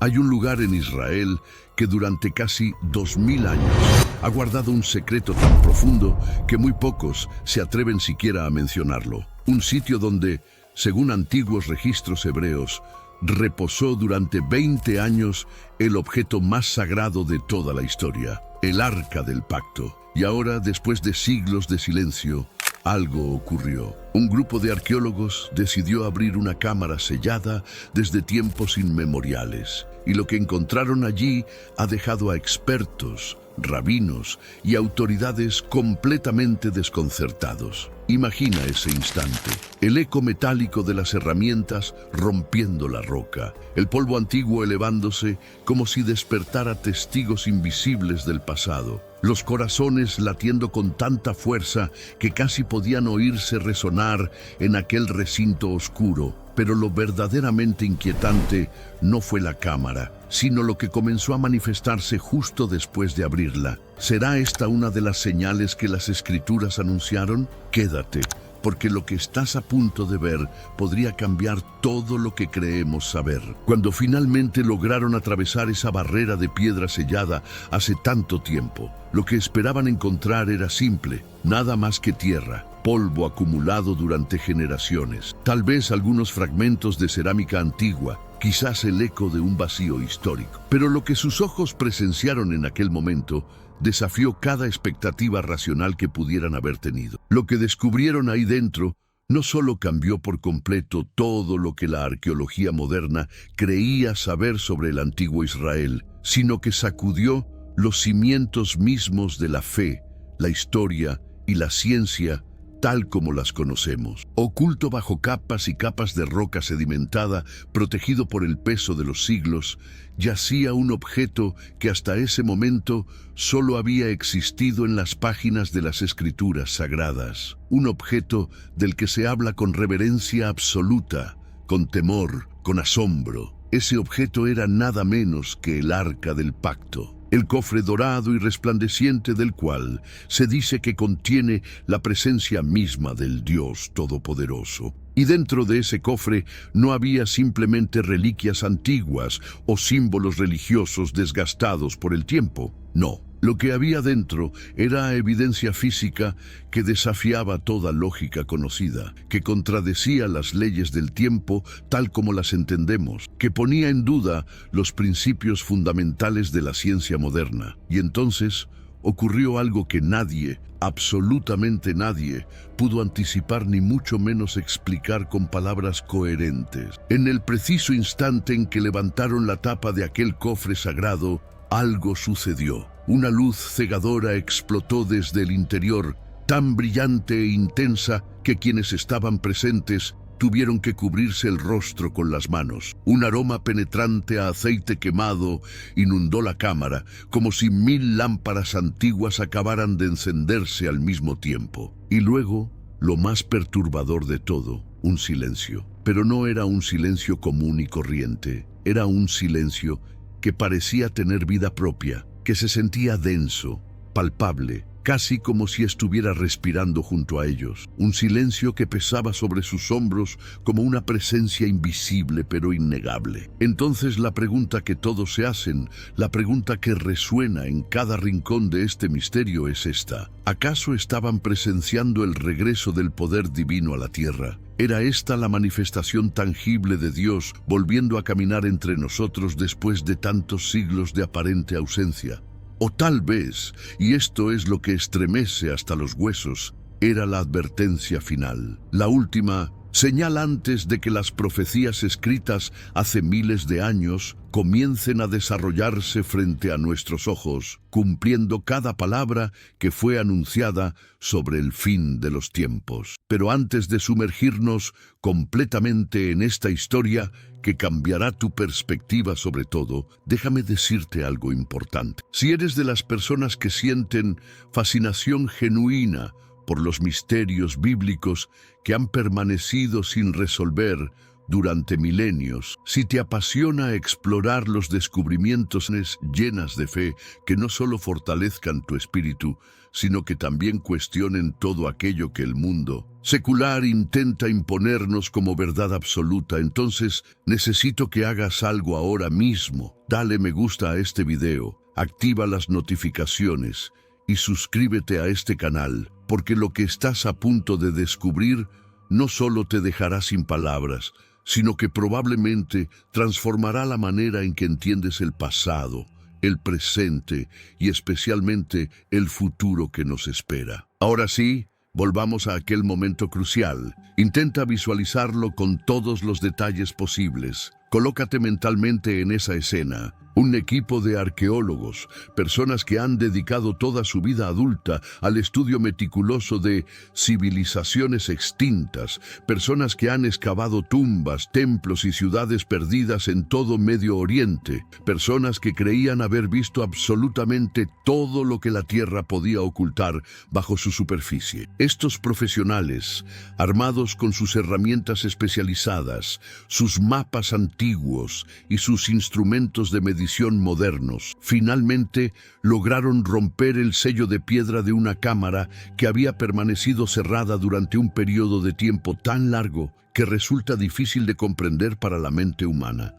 Hay un lugar en Israel que durante casi 2000 años ha guardado un secreto tan profundo que muy pocos se atreven siquiera a mencionarlo. Un sitio donde, según antiguos registros hebreos, reposó durante 20 años el objeto más sagrado de toda la historia, el Arca del Pacto. Y ahora, después de siglos de silencio, algo ocurrió. Un grupo de arqueólogos decidió abrir una cámara sellada desde tiempos inmemoriales, y lo que encontraron allí ha dejado a expertos, rabinos y autoridades completamente desconcertados. Imagina ese instante, el eco metálico de las herramientas rompiendo la roca, el polvo antiguo elevándose como si despertara testigos invisibles del pasado, los corazones latiendo con tanta fuerza que casi podían oírse resonar en aquel recinto oscuro. Pero lo verdaderamente inquietante no fue la cámara, sino lo que comenzó a manifestarse justo después de abrirla. ¿Será esta una de las señales que las Escrituras anunciaron? Quédate, porque lo que estás a punto de ver podría cambiar todo lo que creemos saber. Cuando finalmente lograron atravesar esa barrera de piedra sellada hace tanto tiempo, lo que esperaban encontrar era simple, nada más que tierra, polvo acumulado durante generaciones, tal vez algunos fragmentos de cerámica antigua, quizás el eco de un vacío histórico. Pero lo que sus ojos presenciaron en aquel momento desafió cada expectativa racional que pudieran haber tenido. Lo que descubrieron ahí dentro no solo cambió por completo todo lo que la arqueología moderna creía saber sobre el antiguo Israel, sino que sacudió los cimientos mismos de la fe, la historia y la ciencia tal como las conocemos. Oculto bajo capas y capas de roca sedimentada, protegido por el peso de los siglos, yacía un objeto que hasta ese momento solo había existido en las páginas de las Escrituras sagradas. Un objeto del que se habla con reverencia absoluta, con temor, con asombro. Ese objeto era nada menos que el Arca del Pacto, el cofre dorado y resplandeciente del cual se dice que contiene la presencia misma del Dios Todopoderoso. Y dentro de ese cofre no había simplemente reliquias antiguas o símbolos religiosos desgastados por el tiempo. No, lo que había dentro era evidencia física que desafiaba toda lógica conocida, que contradecía las leyes del tiempo tal como las entendemos, que ponía en duda los principios fundamentales de la ciencia moderna. Y entonces ocurrió algo que nadie, absolutamente nadie, pudo anticipar ni mucho menos explicar con palabras coherentes. En el preciso instante en que levantaron la tapa de aquel cofre sagrado, algo sucedió. Una luz cegadora explotó desde el interior, tan brillante e intensa que quienes estaban presentes tuvieron que cubrirse el rostro con las manos. Un aroma penetrante a aceite quemado inundó la cámara, como si 1000 lámparas antiguas acabaran de encenderse al mismo tiempo. Y luego, lo más perturbador de todo, un silencio. Pero no era un silencio común y corriente, era un silencio que parecía tener vida propia, que se sentía denso, palpable, casi como si estuviera respirando junto a ellos. Un silencio que pesaba sobre sus hombros como una presencia invisible pero innegable. Entonces la pregunta que todos se hacen, la pregunta que resuena en cada rincón de este misterio es esta: ¿acaso estaban presenciando el regreso del poder divino a la tierra? ¿Era esta la manifestación tangible de Dios volviendo a caminar entre nosotros después de tantos siglos de aparente ausencia? O tal vez, y esto es lo que estremece hasta los huesos, era la advertencia final, la última señal antes de que las profecías escritas hace miles de años comiencen a desarrollarse frente a nuestros ojos, cumpliendo cada palabra que fue anunciada sobre el fin de los tiempos. Pero antes de sumergirnos completamente en esta historia, que cambiará tu perspectiva sobre todo, déjame decirte algo importante. Si eres de las personas que sienten fascinación genuina por los misterios bíblicos que han permanecido sin resolver durante milenios, si te apasiona explorar los descubrimientos llenas de fe que no solo fortalezcan tu espíritu, sino que también cuestionen todo aquello que el mundo secular intenta imponernos como verdad absoluta. Entonces, necesito que hagas algo ahora mismo. Dale me gusta a este video, activa las notificaciones y suscríbete a este canal, porque lo que estás a punto de descubrir no solo te dejará sin palabras, sino que probablemente transformará la manera en que entiendes el pasado, el presente y especialmente el futuro que nos espera. Ahora sí, volvamos a aquel momento crucial. Intenta visualizarlo con todos los detalles posibles. Colócate mentalmente en esa escena. Un equipo de arqueólogos, personas que han dedicado toda su vida adulta al estudio meticuloso de civilizaciones extintas, personas que han excavado tumbas, templos y ciudades perdidas en todo Medio Oriente, personas que creían haber visto absolutamente todo lo que la Tierra podía ocultar bajo su superficie. Estos profesionales, armados con sus herramientas especializadas, sus mapas antiguos y sus instrumentos de medición modernos, finalmente lograron romper el sello de piedra de una cámara que había permanecido cerrada durante un periodo de tiempo tan largo que resulta difícil de comprender para la mente humana.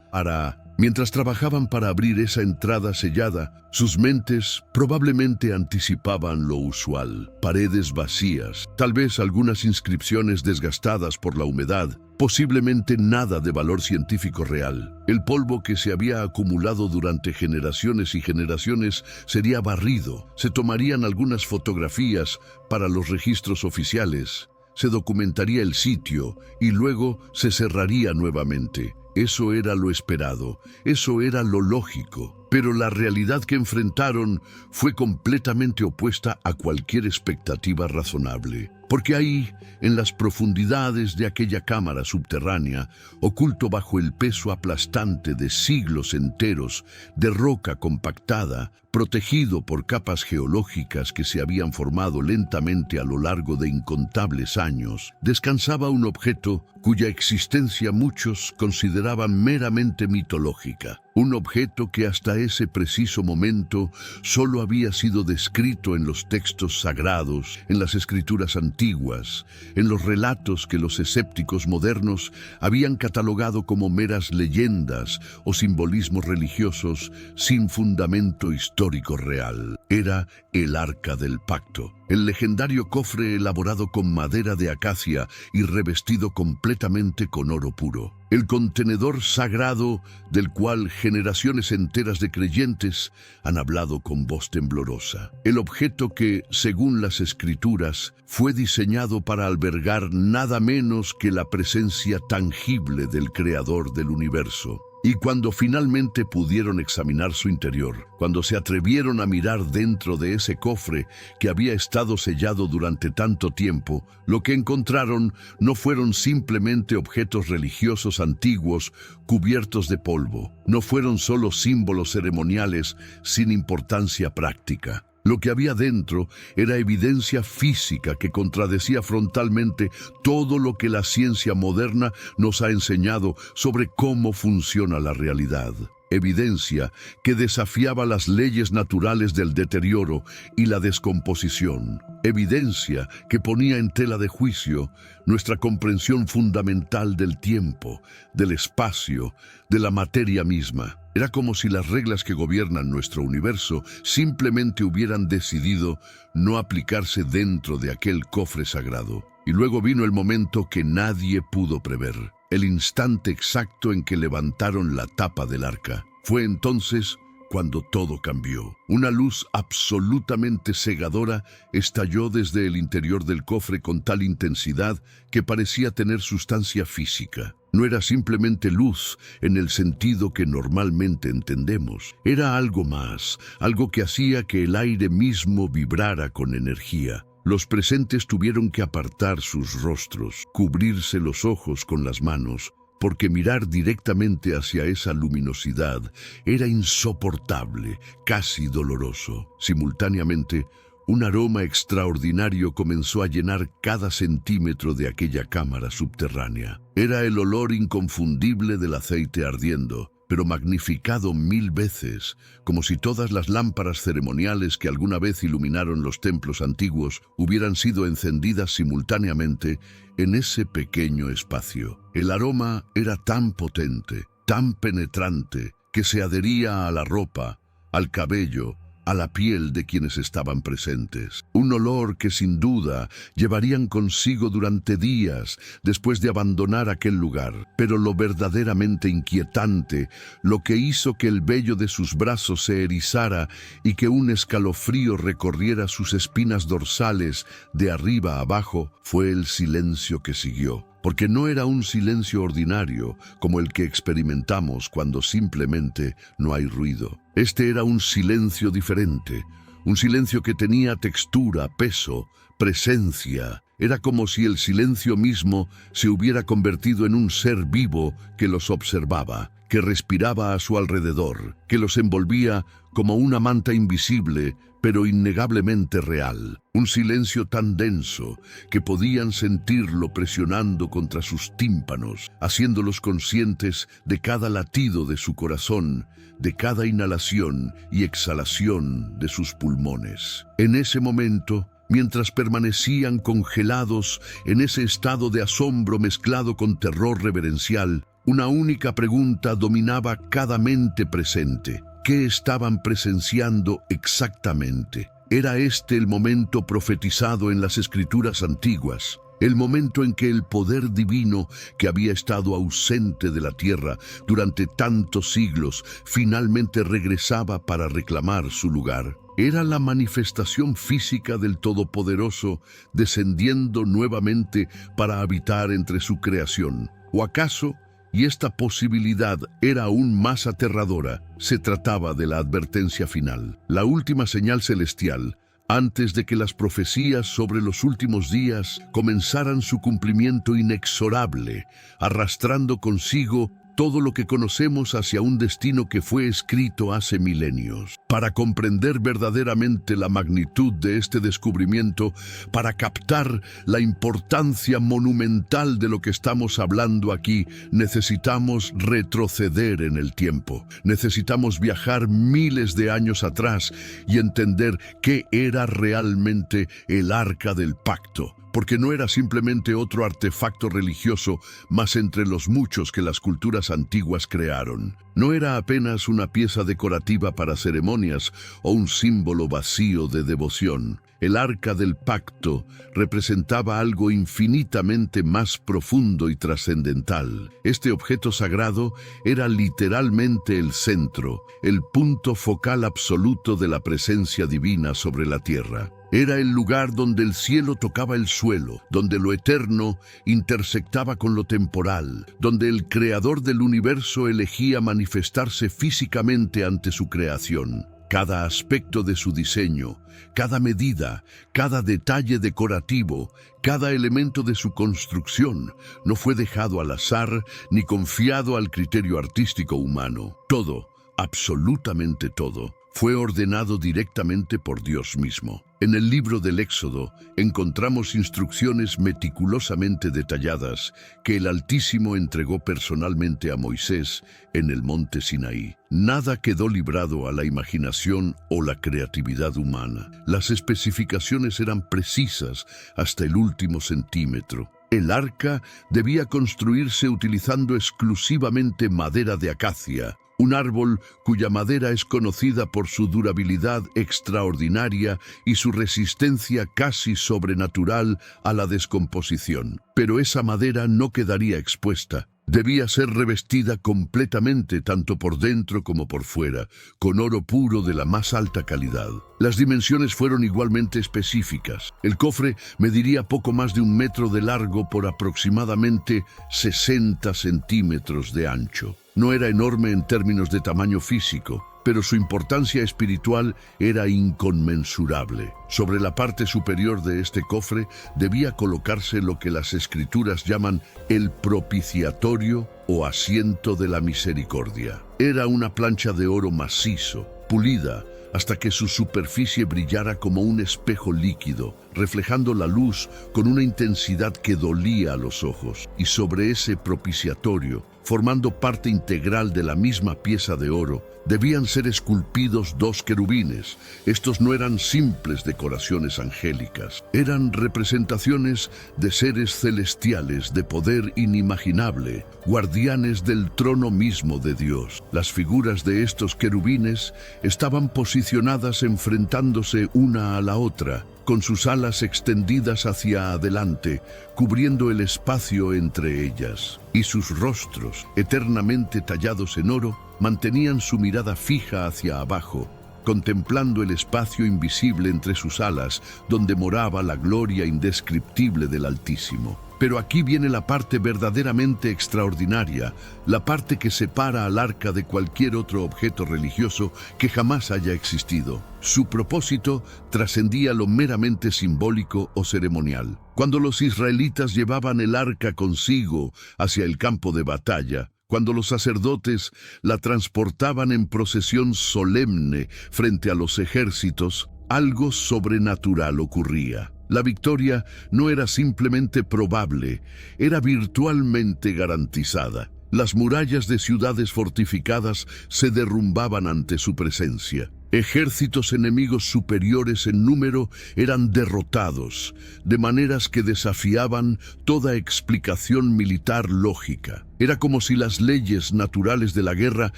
Mientras trabajaban para abrir esa entrada sellada, sus mentes probablemente anticipaban lo usual. Paredes vacías, tal vez algunas inscripciones desgastadas por la humedad, posiblemente nada de valor científico real. El polvo que se había acumulado durante generaciones y generaciones sería barrido. Se tomarían algunas fotografías para los registros oficiales. Se documentaría el sitio y luego se cerraría nuevamente. Eso era lo esperado, eso era lo lógico, pero la realidad que enfrentaron fue completamente opuesta a cualquier expectativa razonable. Porque ahí, en las profundidades de aquella cámara subterránea, oculto bajo el peso aplastante de siglos enteros de roca compactada, protegido por capas geológicas que se habían formado lentamente a lo largo de incontables años, descansaba un objeto cuya existencia muchos consideraban meramente mitológica. Un objeto que hasta ese preciso momento solo había sido descrito en los textos sagrados, en las escrituras antiguas, en los relatos que los escépticos modernos habían catalogado como meras leyendas o simbolismos religiosos sin fundamento histórico real. Era el Arca del Pacto, el legendario cofre elaborado con madera de acacia y revestido completamente con oro puro. El contenedor sagrado del cual generaciones enteras de creyentes han hablado con voz temblorosa. El objeto que, según las escrituras, fue diseñado para albergar nada menos que la presencia tangible del Creador del universo. Y cuando finalmente pudieron examinar su interior, cuando se atrevieron a mirar dentro de ese cofre que había estado sellado durante tanto tiempo, lo que encontraron no fueron simplemente objetos religiosos antiguos cubiertos de polvo, no fueron solo símbolos ceremoniales sin importancia práctica. Lo que había dentro era evidencia física que contradecía frontalmente todo lo que la ciencia moderna nos ha enseñado sobre cómo funciona la realidad. Evidencia que desafiaba las leyes naturales del deterioro y la descomposición. Evidencia que ponía en tela de juicio nuestra comprensión fundamental del tiempo, del espacio, de la materia misma. Era como si las reglas que gobiernan nuestro universo simplemente hubieran decidido no aplicarse dentro de aquel cofre sagrado. Y luego vino el momento que nadie pudo prever, el instante exacto en que levantaron la tapa del arca. Fue entonces cuando todo cambió. Una luz absolutamente cegadora estalló desde el interior del cofre con tal intensidad que parecía tener sustancia física. No era simplemente luz en el sentido que normalmente entendemos. Era algo más, algo que hacía que el aire mismo vibrara con energía. Los presentes tuvieron que apartar sus rostros, cubrirse los ojos con las manos, porque mirar directamente hacia esa luminosidad era insoportable, casi doloroso. Simultáneamente, un aroma extraordinario comenzó a llenar cada centímetro de aquella cámara subterránea. Era el olor inconfundible del aceite ardiendo, pero magnificado 1000 veces, como si todas las lámparas ceremoniales que alguna vez iluminaron los templos antiguos hubieran sido encendidas simultáneamente en ese pequeño espacio. El aroma era tan potente, tan penetrante, que se adhería a la ropa, al cabello, a la piel de quienes estaban presentes. Un olor que sin duda llevarían consigo durante días después de abandonar aquel lugar. Pero lo verdaderamente inquietante, lo que hizo que el vello de sus brazos se erizara y que un escalofrío recorriera sus espinas dorsales de arriba a abajo, fue el silencio que siguió. Porque no era un silencio ordinario como el que experimentamos cuando simplemente no hay ruido. Este era un silencio diferente, un silencio que tenía textura, peso, presencia. Era como si el silencio mismo se hubiera convertido en un ser vivo que los observaba, que respiraba a su alrededor, que los envolvía como una manta invisible, pero innegablemente real. Un silencio tan denso que podían sentirlo presionando contra sus tímpanos, haciéndolos conscientes de cada latido de su corazón, de cada inhalación y exhalación de sus pulmones. En ese momento, mientras permanecían congelados en ese estado de asombro mezclado con terror reverencial, una única pregunta dominaba cada mente presente. ¿Qué estaban presenciando exactamente? Era este el momento profetizado en las escrituras antiguas, el momento en que el poder divino que había estado ausente de la tierra durante tantos siglos finalmente regresaba para reclamar su lugar. Era la manifestación física del Todopoderoso descendiendo nuevamente para habitar entre su creación. ¿O acaso, y esta posibilidad era aún más aterradora, se trataba de la advertencia final, la última señal celestial, antes de que las profecías sobre los últimos días comenzaran su cumplimiento inexorable, arrastrando consigo todo lo que conocemos hacia un destino que fue escrito hace milenios? Para comprender verdaderamente la magnitud de este descubrimiento, para captar la importancia monumental de lo que estamos hablando aquí, necesitamos retroceder en el tiempo. Necesitamos viajar miles de años atrás y entender qué era realmente el Arca del Pacto. Porque no era simplemente otro artefacto religioso más entre los muchos que las culturas antiguas crearon. No era apenas una pieza decorativa para ceremonias o un símbolo vacío de devoción. El Arca del Pacto representaba algo infinitamente más profundo y trascendental. Este objeto sagrado era literalmente el centro, el punto focal absoluto de la presencia divina sobre la tierra. Era el lugar donde el cielo tocaba el suelo, donde lo eterno intersectaba con lo temporal, donde el creador del universo elegía manifestarse físicamente ante su creación. Cada aspecto de su diseño, cada medida, cada detalle decorativo, cada elemento de su construcción no fue dejado al azar ni confiado al criterio artístico humano. Todo, absolutamente todo, fue ordenado directamente por Dios mismo. En el libro del Éxodo encontramos instrucciones meticulosamente detalladas que el Altísimo entregó personalmente a Moisés en el monte Sinaí. Nada quedó librado a la imaginación o la creatividad humana. Las especificaciones eran precisas hasta el último centímetro. El arca debía construirse utilizando exclusivamente madera de acacia, un árbol cuya madera es conocida por su durabilidad extraordinaria y su resistencia casi sobrenatural a la descomposición. Pero esa madera no quedaría expuesta. Debía ser revestida completamente, tanto por dentro como por fuera, con oro puro de la más alta calidad. Las dimensiones fueron igualmente específicas. El cofre mediría poco más de 1 metro de largo por aproximadamente 60 centímetros de ancho. No era enorme en términos de tamaño físico, pero su importancia espiritual era inconmensurable. Sobre la parte superior de este cofre debía colocarse lo que las Escrituras llaman el propiciatorio o asiento de la misericordia. Era una plancha de oro macizo, pulida, hasta que su superficie brillara como un espejo líquido, reflejando la luz con una intensidad que dolía a los ojos. Y sobre ese propiciatorio, formando parte integral de la misma pieza de oro, debían ser esculpidos dos querubines. Estos no eran simples decoraciones angélicas, eran representaciones de seres celestiales de poder inimaginable, guardianes del trono mismo de Dios. Las figuras de estos querubines estaban posicionadas enfrentándose una a la otra, con sus alas extendidas hacia adelante, cubriendo el espacio entre ellas, y sus rostros, eternamente tallados en oro, mantenían su mirada fija hacia abajo, contemplando el espacio invisible entre sus alas, donde moraba la gloria indescriptible del Altísimo. Pero aquí viene la parte verdaderamente extraordinaria, la parte que separa al arca de cualquier otro objeto religioso que jamás haya existido. Su propósito trascendía lo meramente simbólico o ceremonial. Cuando los israelitas llevaban el arca consigo hacia el campo de batalla, cuando los sacerdotes la transportaban en procesión solemne frente a los ejércitos, algo sobrenatural ocurría. La victoria no era simplemente probable, era virtualmente garantizada. Las murallas de ciudades fortificadas se derrumbaban ante su presencia. Ejércitos enemigos superiores en número eran derrotados, de maneras que desafiaban toda explicación militar lógica. Era como si las leyes naturales de la guerra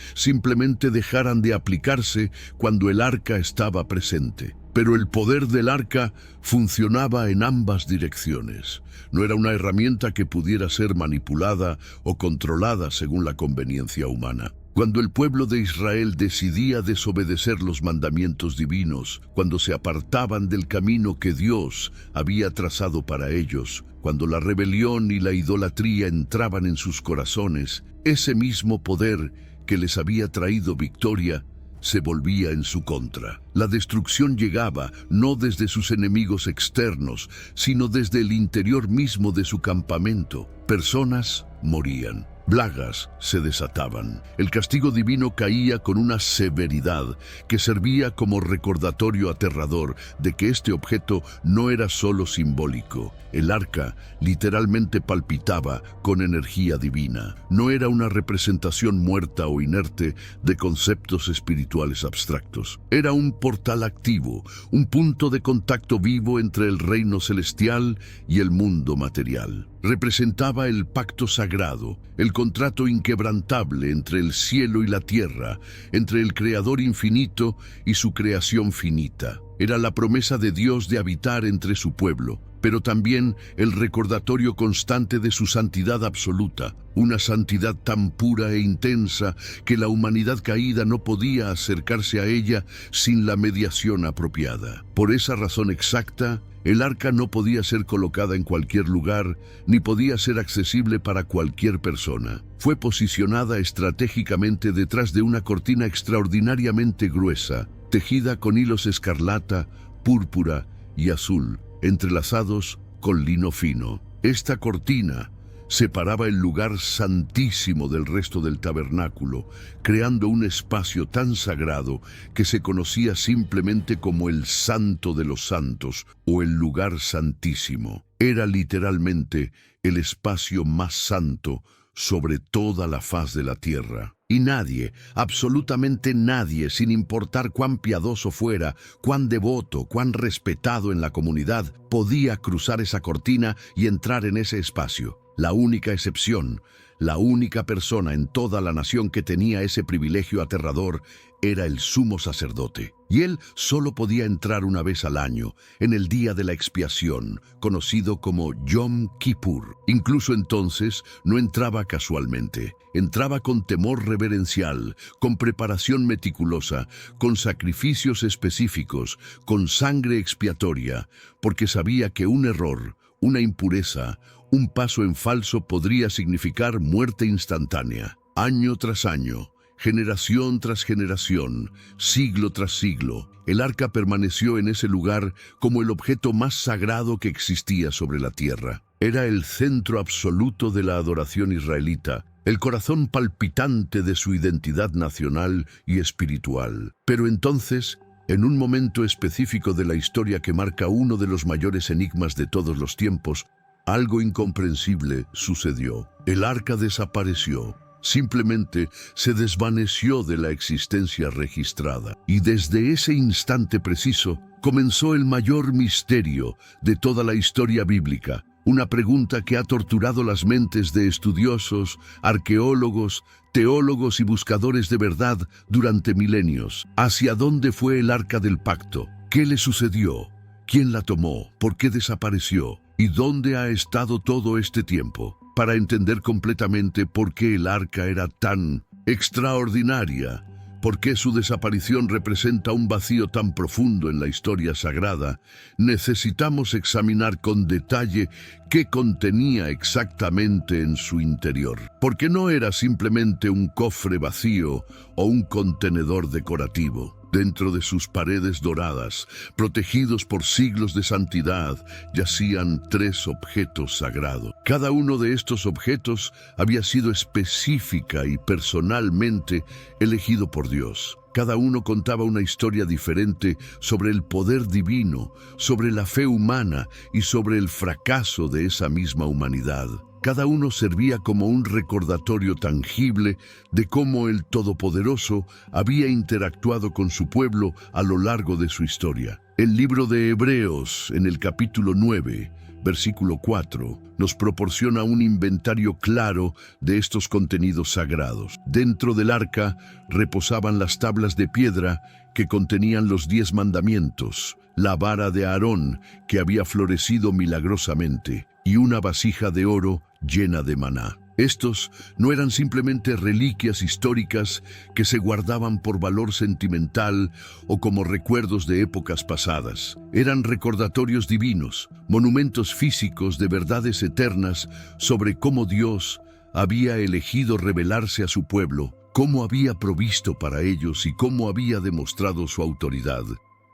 simplemente dejaran de aplicarse cuando el arca estaba presente. Pero el poder del arca funcionaba en ambas direcciones. No era una herramienta que pudiera ser manipulada o controlada según la conveniencia humana. Cuando el pueblo de Israel decidía desobedecer los mandamientos divinos, cuando se apartaban del camino que Dios había trazado para ellos, cuando la rebelión y la idolatría entraban en sus corazones, ese mismo poder que les había traído victoria se volvía en su contra. La destrucción llegaba no desde sus enemigos externos, sino desde el interior mismo de su campamento. Personas morían. Plagas se desataban. El castigo divino caía con una severidad que servía como recordatorio aterrador de que este objeto no era solo simbólico. El arca literalmente palpitaba con energía divina. No era una representación muerta o inerte de conceptos espirituales abstractos. Era un portal activo, un punto de contacto vivo entre el reino celestial y el mundo material. Representaba el pacto sagrado, el contrato inquebrantable entre el cielo y la tierra, entre el Creador infinito y su creación finita. Era la promesa de Dios de habitar entre su pueblo, pero también el recordatorio constante de su santidad absoluta, una santidad tan pura e intensa que la humanidad caída no podía acercarse a ella sin la mediación apropiada. Por esa razón exacta, el arca no podía ser colocada en cualquier lugar, ni podía ser accesible para cualquier persona. Fue posicionada estratégicamente detrás de una cortina extraordinariamente gruesa, tejida con hilos escarlata, púrpura y azul, entrelazados con lino fino. Esta cortina separaba el lugar santísimo del resto del tabernáculo, creando un espacio tan sagrado que se conocía simplemente como el Santo de los Santos o el lugar santísimo. Era literalmente el espacio más santo sobre toda la faz de la tierra. Y nadie, absolutamente nadie, sin importar cuán piadoso fuera, cuán devoto, cuán respetado en la comunidad, podía cruzar esa cortina y entrar en ese espacio. La única excepción, la única persona en toda la nación que tenía ese privilegio aterrador era el sumo sacerdote. Y él solo podía entrar una vez al año, en el día de la expiación, conocido como Yom Kippur. Incluso entonces no entraba casualmente. Entraba con temor reverencial, con preparación meticulosa, con sacrificios específicos, con sangre expiatoria, porque sabía que un error, una impureza, un paso en falso podría significar muerte instantánea. Año tras año, generación tras generación, siglo tras siglo, el arca permaneció en ese lugar como el objeto más sagrado que existía sobre la tierra. Era el centro absoluto de la adoración israelita, el corazón palpitante de su identidad nacional y espiritual. Pero entonces, en un momento específico de la historia que marca uno de los mayores enigmas de todos los tiempos, algo incomprensible sucedió. El arca desapareció. simplemente se desvaneció de la existencia registrada. Y desde ese instante preciso comenzó el mayor misterio de toda la historia bíblica. Una pregunta que ha torturado las mentes de estudiosos, arqueólogos, teólogos y buscadores de verdad durante milenios. ¿Hacia dónde fue el Arca del Pacto? ¿Qué le sucedió? ¿Quién la tomó? ¿Por qué desapareció? ¿Y dónde ha estado todo este tiempo? Para entender completamente por qué el Arca era tan extraordinaria, por qué su desaparición representa un vacío tan profundo en la historia sagrada, necesitamos examinar con detalle qué contenía exactamente en su interior. Porque no era simplemente un cofre vacío o un contenedor decorativo. Dentro de sus paredes doradas, protegidos por siglos de santidad, yacían 3 objetos sagrados. Cada uno de estos objetos había sido específica y personalmente elegido por Dios. Cada uno contaba una historia diferente sobre el poder divino, sobre la fe humana y sobre el fracaso de esa misma humanidad. Cada uno servía como un recordatorio tangible de cómo el Todopoderoso había interactuado con su pueblo a lo largo de su historia. El libro de Hebreos, en el capítulo 9, versículo 4, nos proporciona un inventario claro de estos contenidos sagrados. Dentro del arca reposaban las tablas de piedra que contenían los 10 mandamientos, la vara de Aarón que había florecido milagrosamente y una vasija de oro llena de maná. Estos no eran simplemente reliquias históricas que se guardaban por valor sentimental o como recuerdos de épocas pasadas. Eran recordatorios divinos, monumentos físicos de verdades eternas sobre cómo Dios había elegido revelarse a su pueblo, cómo había provisto para ellos y cómo había demostrado su autoridad.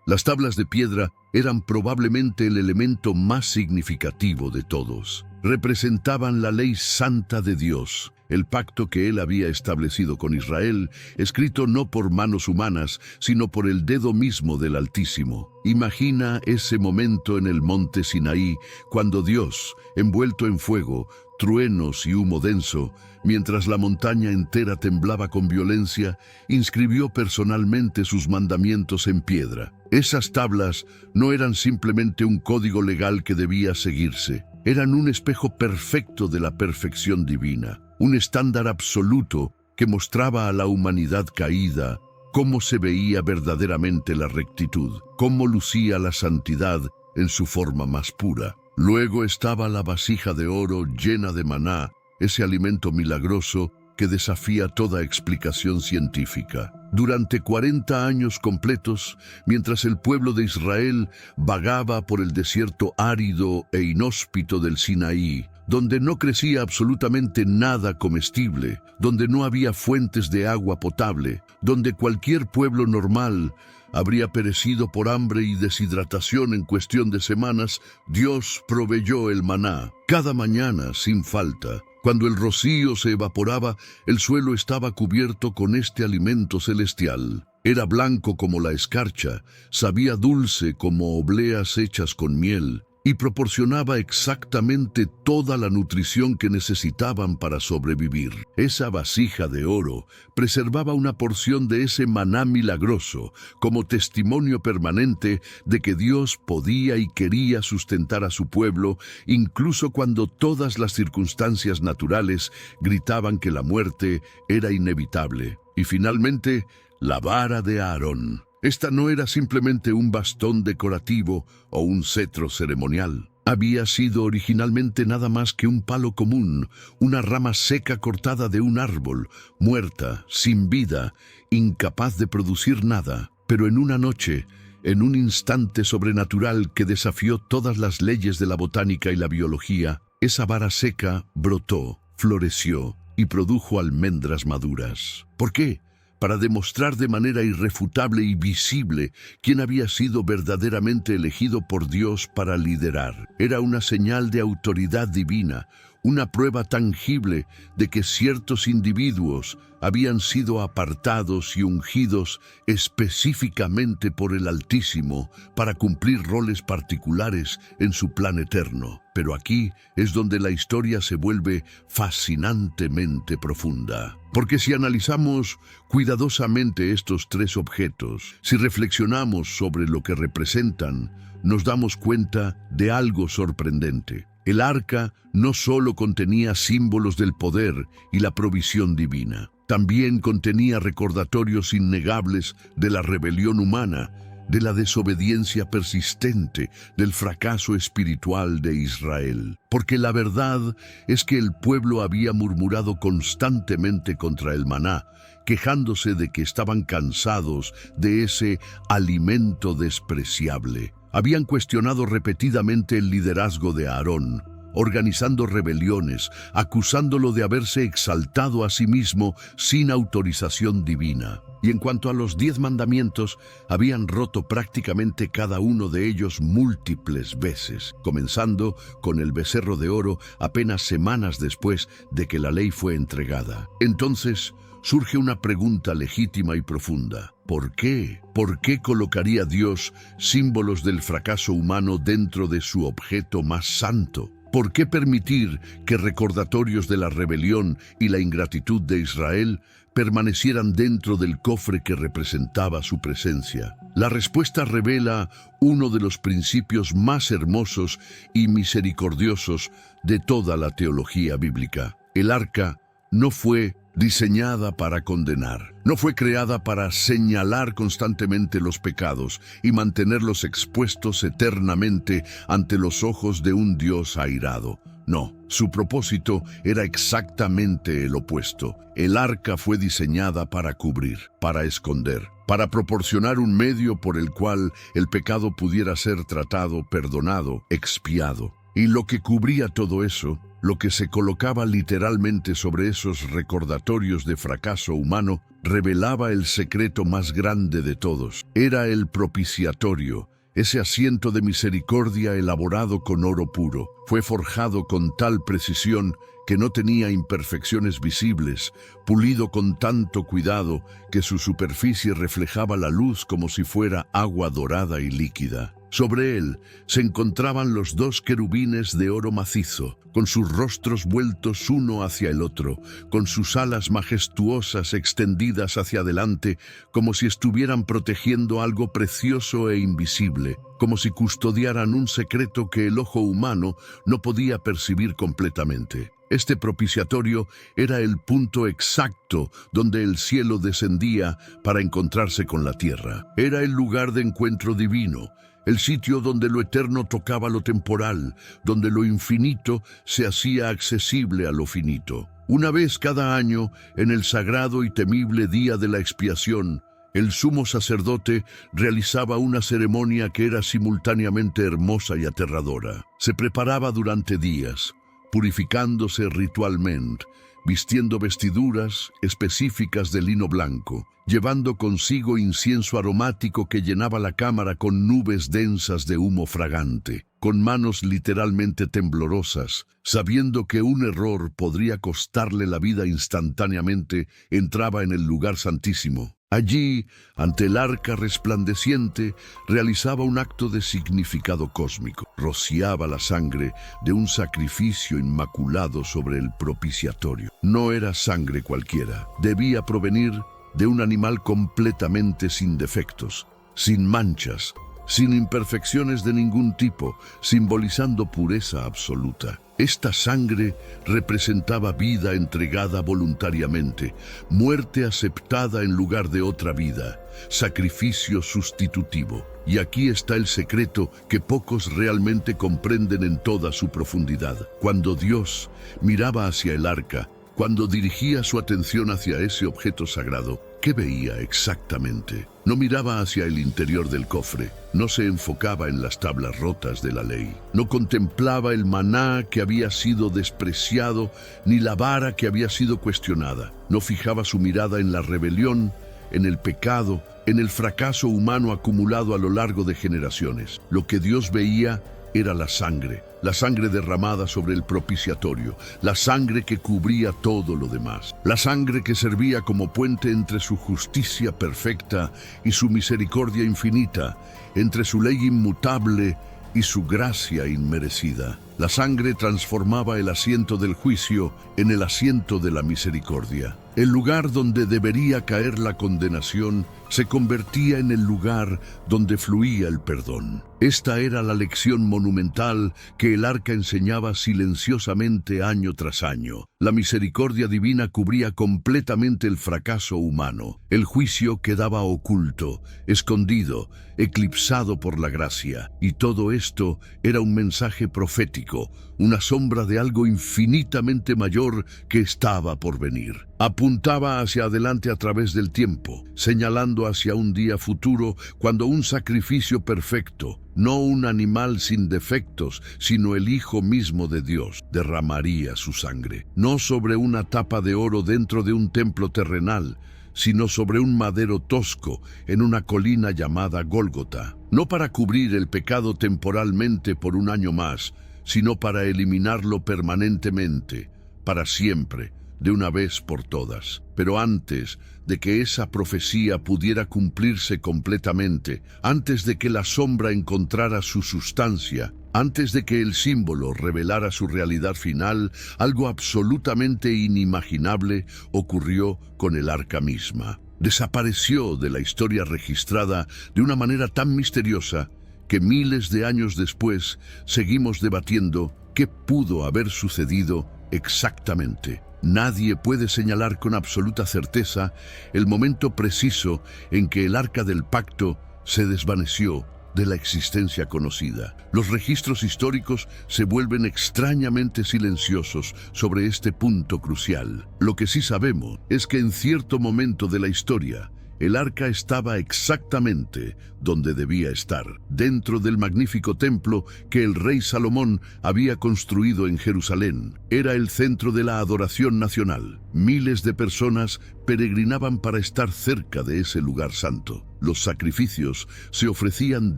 Las tablas de piedra eran probablemente el elemento más significativo de todos. Representaban la ley santa de Dios, el pacto que Él había establecido con Israel, escrito no por manos humanas, sino por el dedo mismo del Altísimo. Imagina ese momento en el monte Sinaí, cuando Dios, envuelto en fuego, truenos y humo denso, mientras la montaña entera temblaba con violencia, inscribió personalmente sus mandamientos en piedra. Esas tablas no eran simplemente un código legal que debía seguirse. Eran un espejo perfecto de la perfección divina, un estándar absoluto que mostraba a la humanidad caída cómo se veía verdaderamente la rectitud, cómo lucía la santidad en su forma más pura. Luego estaba la vasija de oro llena de maná, ese alimento milagroso que desafía toda explicación científica. Durante 40 años completos, mientras el pueblo de Israel vagaba por el desierto árido e inhóspito del Sinaí, donde no crecía absolutamente nada comestible, donde no había fuentes de agua potable, donde cualquier pueblo normal habría perecido por hambre y deshidratación en cuestión de semanas, Dios proveyó el maná, cada mañana sin falta. Cuando el rocío se evaporaba, el suelo estaba cubierto con este alimento celestial. Era blanco como la escarcha, sabía dulce como obleas hechas con miel, y proporcionaba exactamente toda la nutrición que necesitaban para sobrevivir. Esa vasija de oro preservaba una porción de ese maná milagroso como testimonio permanente de que Dios podía y quería sustentar a su pueblo, incluso cuando todas las circunstancias naturales gritaban que la muerte era inevitable. Y finalmente, la vara de Aarón. Esta no era simplemente un bastón decorativo o un cetro ceremonial. Había sido originalmente nada más que un palo común, una rama seca cortada de un árbol, muerta, sin vida, incapaz de producir nada. Pero en una noche, en un instante sobrenatural que desafió todas las leyes de la botánica y la biología, esa vara seca brotó, floreció y produjo almendras maduras. ¿Por qué? Para demostrar de manera irrefutable y visible quién había sido verdaderamente elegido por Dios para liderar. Era una señal de autoridad divina, una prueba tangible de que ciertos individuos habían sido apartados y ungidos específicamente por el Altísimo para cumplir roles particulares en su plan eterno. Pero aquí es donde la historia se vuelve fascinantemente profunda. Porque si analizamos cuidadosamente estos tres objetos, si reflexionamos sobre lo que representan, nos damos cuenta de algo sorprendente. El arca no solo contenía símbolos del poder y la provisión divina, también contenía recordatorios innegables de la rebelión humana, de la desobediencia persistente, del fracaso espiritual de Israel. Porque la verdad es que el pueblo había murmurado constantemente contra el maná, quejándose de que estaban cansados de ese alimento despreciable. Habían cuestionado repetidamente el liderazgo de Aarón, organizando rebeliones, acusándolo de haberse exaltado a sí mismo sin autorización divina. Y en cuanto a los 10 mandamientos, habían roto prácticamente cada uno de ellos múltiples veces, comenzando con el becerro de oro apenas semanas después de que la ley fue entregada. Entonces, surge una pregunta legítima y profunda. ¿Por qué? ¿Por qué colocaría Dios símbolos del fracaso humano dentro de su objeto más santo? ¿Por qué permitir que recordatorios de la rebelión y la ingratitud de Israel permanecieran dentro del cofre que representaba su presencia? La respuesta revela uno de los principios más hermosos y misericordiosos de toda la teología bíblica. El arca no fue diseñada para condenar. No fue creada para señalar constantemente los pecados y mantenerlos expuestos eternamente ante los ojos de un Dios airado. No, su propósito era exactamente el opuesto. El arca fue diseñada para cubrir, para esconder, para proporcionar un medio por el cual el pecado pudiera ser tratado, perdonado, expiado. Y lo que cubría todo eso, lo que se colocaba literalmente sobre esos recordatorios de fracaso humano, revelaba el secreto más grande de todos. Era el propiciatorio, ese asiento de misericordia elaborado con oro puro. Fue forjado con tal precisión que no tenía imperfecciones visibles, pulido con tanto cuidado que su superficie reflejaba la luz como si fuera agua dorada y líquida. Sobre él se encontraban los 2 querubines de oro macizo, con sus rostros vueltos uno hacia el otro, con sus alas majestuosas extendidas hacia adelante, como si estuvieran protegiendo algo precioso e invisible, como si custodiaran un secreto que el ojo humano no podía percibir completamente. Este propiciatorio era el punto exacto donde el cielo descendía para encontrarse con la tierra. Era el lugar de encuentro divino, el sitio donde lo eterno tocaba lo temporal, donde lo infinito se hacía accesible a lo finito. Una vez cada año, en el sagrado y temible día de la expiación, el sumo sacerdote realizaba una ceremonia que era simultáneamente hermosa y aterradora. Se preparaba durante días, purificándose ritualmente, vistiendo vestiduras específicas de lino blanco, llevando consigo incienso aromático que llenaba la cámara con nubes densas de humo fragante, con manos literalmente temblorosas, sabiendo que un error podría costarle la vida instantáneamente, entraba en el lugar santísimo. Allí, ante el arca resplandeciente, realizaba un acto de significado cósmico. Rociaba la sangre de un sacrificio inmaculado sobre el propiciatorio. No era sangre cualquiera. Debía provenir de un animal completamente sin defectos, sin manchas, sin imperfecciones de ningún tipo, simbolizando pureza absoluta. Esta sangre representaba vida entregada voluntariamente, muerte aceptada en lugar de otra vida, sacrificio sustitutivo. Y aquí está el secreto que pocos realmente comprenden en toda su profundidad. Cuando Dios miraba hacia el arca, cuando dirigía su atención hacia ese objeto sagrado, ¿qué veía exactamente? No miraba hacia el interior del cofre, no se enfocaba en las tablas rotas de la ley, no contemplaba el maná que había sido despreciado, ni la vara que había sido cuestionada. No fijaba su mirada en la rebelión, en el pecado, en el fracaso humano acumulado a lo largo de generaciones. Lo que Dios veía era la sangre derramada sobre el propiciatorio, la sangre que cubría todo lo demás, la sangre que servía como puente entre su justicia perfecta y su misericordia infinita, entre su ley inmutable y su gracia inmerecida. La sangre transformaba el asiento del juicio en el asiento de la misericordia. El lugar donde debería caer la condenación se convertía en el lugar donde fluía el perdón. Esta era la lección monumental que el arca enseñaba silenciosamente año tras año. La misericordia divina cubría completamente el fracaso humano. El juicio quedaba oculto, escondido, eclipsado por la gracia. Y todo esto era un mensaje profético, una sombra de algo infinitamente mayor que estaba por venir. Apuntaba hacia adelante a través del tiempo, señalando hacia un día futuro cuando un sacrificio perfecto, no un animal sin defectos, sino el Hijo mismo de Dios, derramaría su sangre, no sobre una tapa de oro dentro de un templo terrenal, sino sobre un madero tosco en una colina llamada Gólgota, no para cubrir el pecado temporalmente por un año más, sino para eliminarlo permanentemente, para siempre, de una vez por todas. Pero antes de que esa profecía pudiera cumplirse completamente, antes de que la sombra encontrara su sustancia, antes de que el símbolo revelara su realidad final, algo absolutamente inimaginable ocurrió con el arca misma. Desapareció de la historia registrada de una manera tan misteriosa que miles de años después seguimos debatiendo qué pudo haber sucedido exactamente. Nadie puede señalar con absoluta certeza el momento preciso en que el arca del pacto se desvaneció de la existencia conocida. Los registros históricos se vuelven extrañamente silenciosos sobre este punto crucial. Lo que sí sabemos es que en cierto momento de la historia, el arca estaba exactamente donde debía estar, dentro del magnífico templo que el rey Salomón había construido en Jerusalén. Era el centro de la adoración nacional. Miles de personas peregrinaban para estar cerca de ese lugar santo. Los sacrificios se ofrecían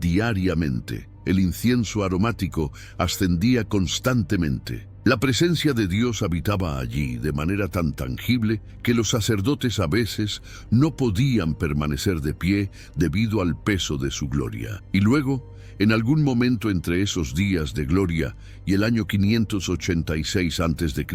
diariamente. El incienso aromático ascendía constantemente. La presencia de Dios habitaba allí de manera tan tangible que los sacerdotes a veces no podían permanecer de pie debido al peso de su gloria. Y luego, en algún momento entre esos días de gloria y el año 586 a.C.,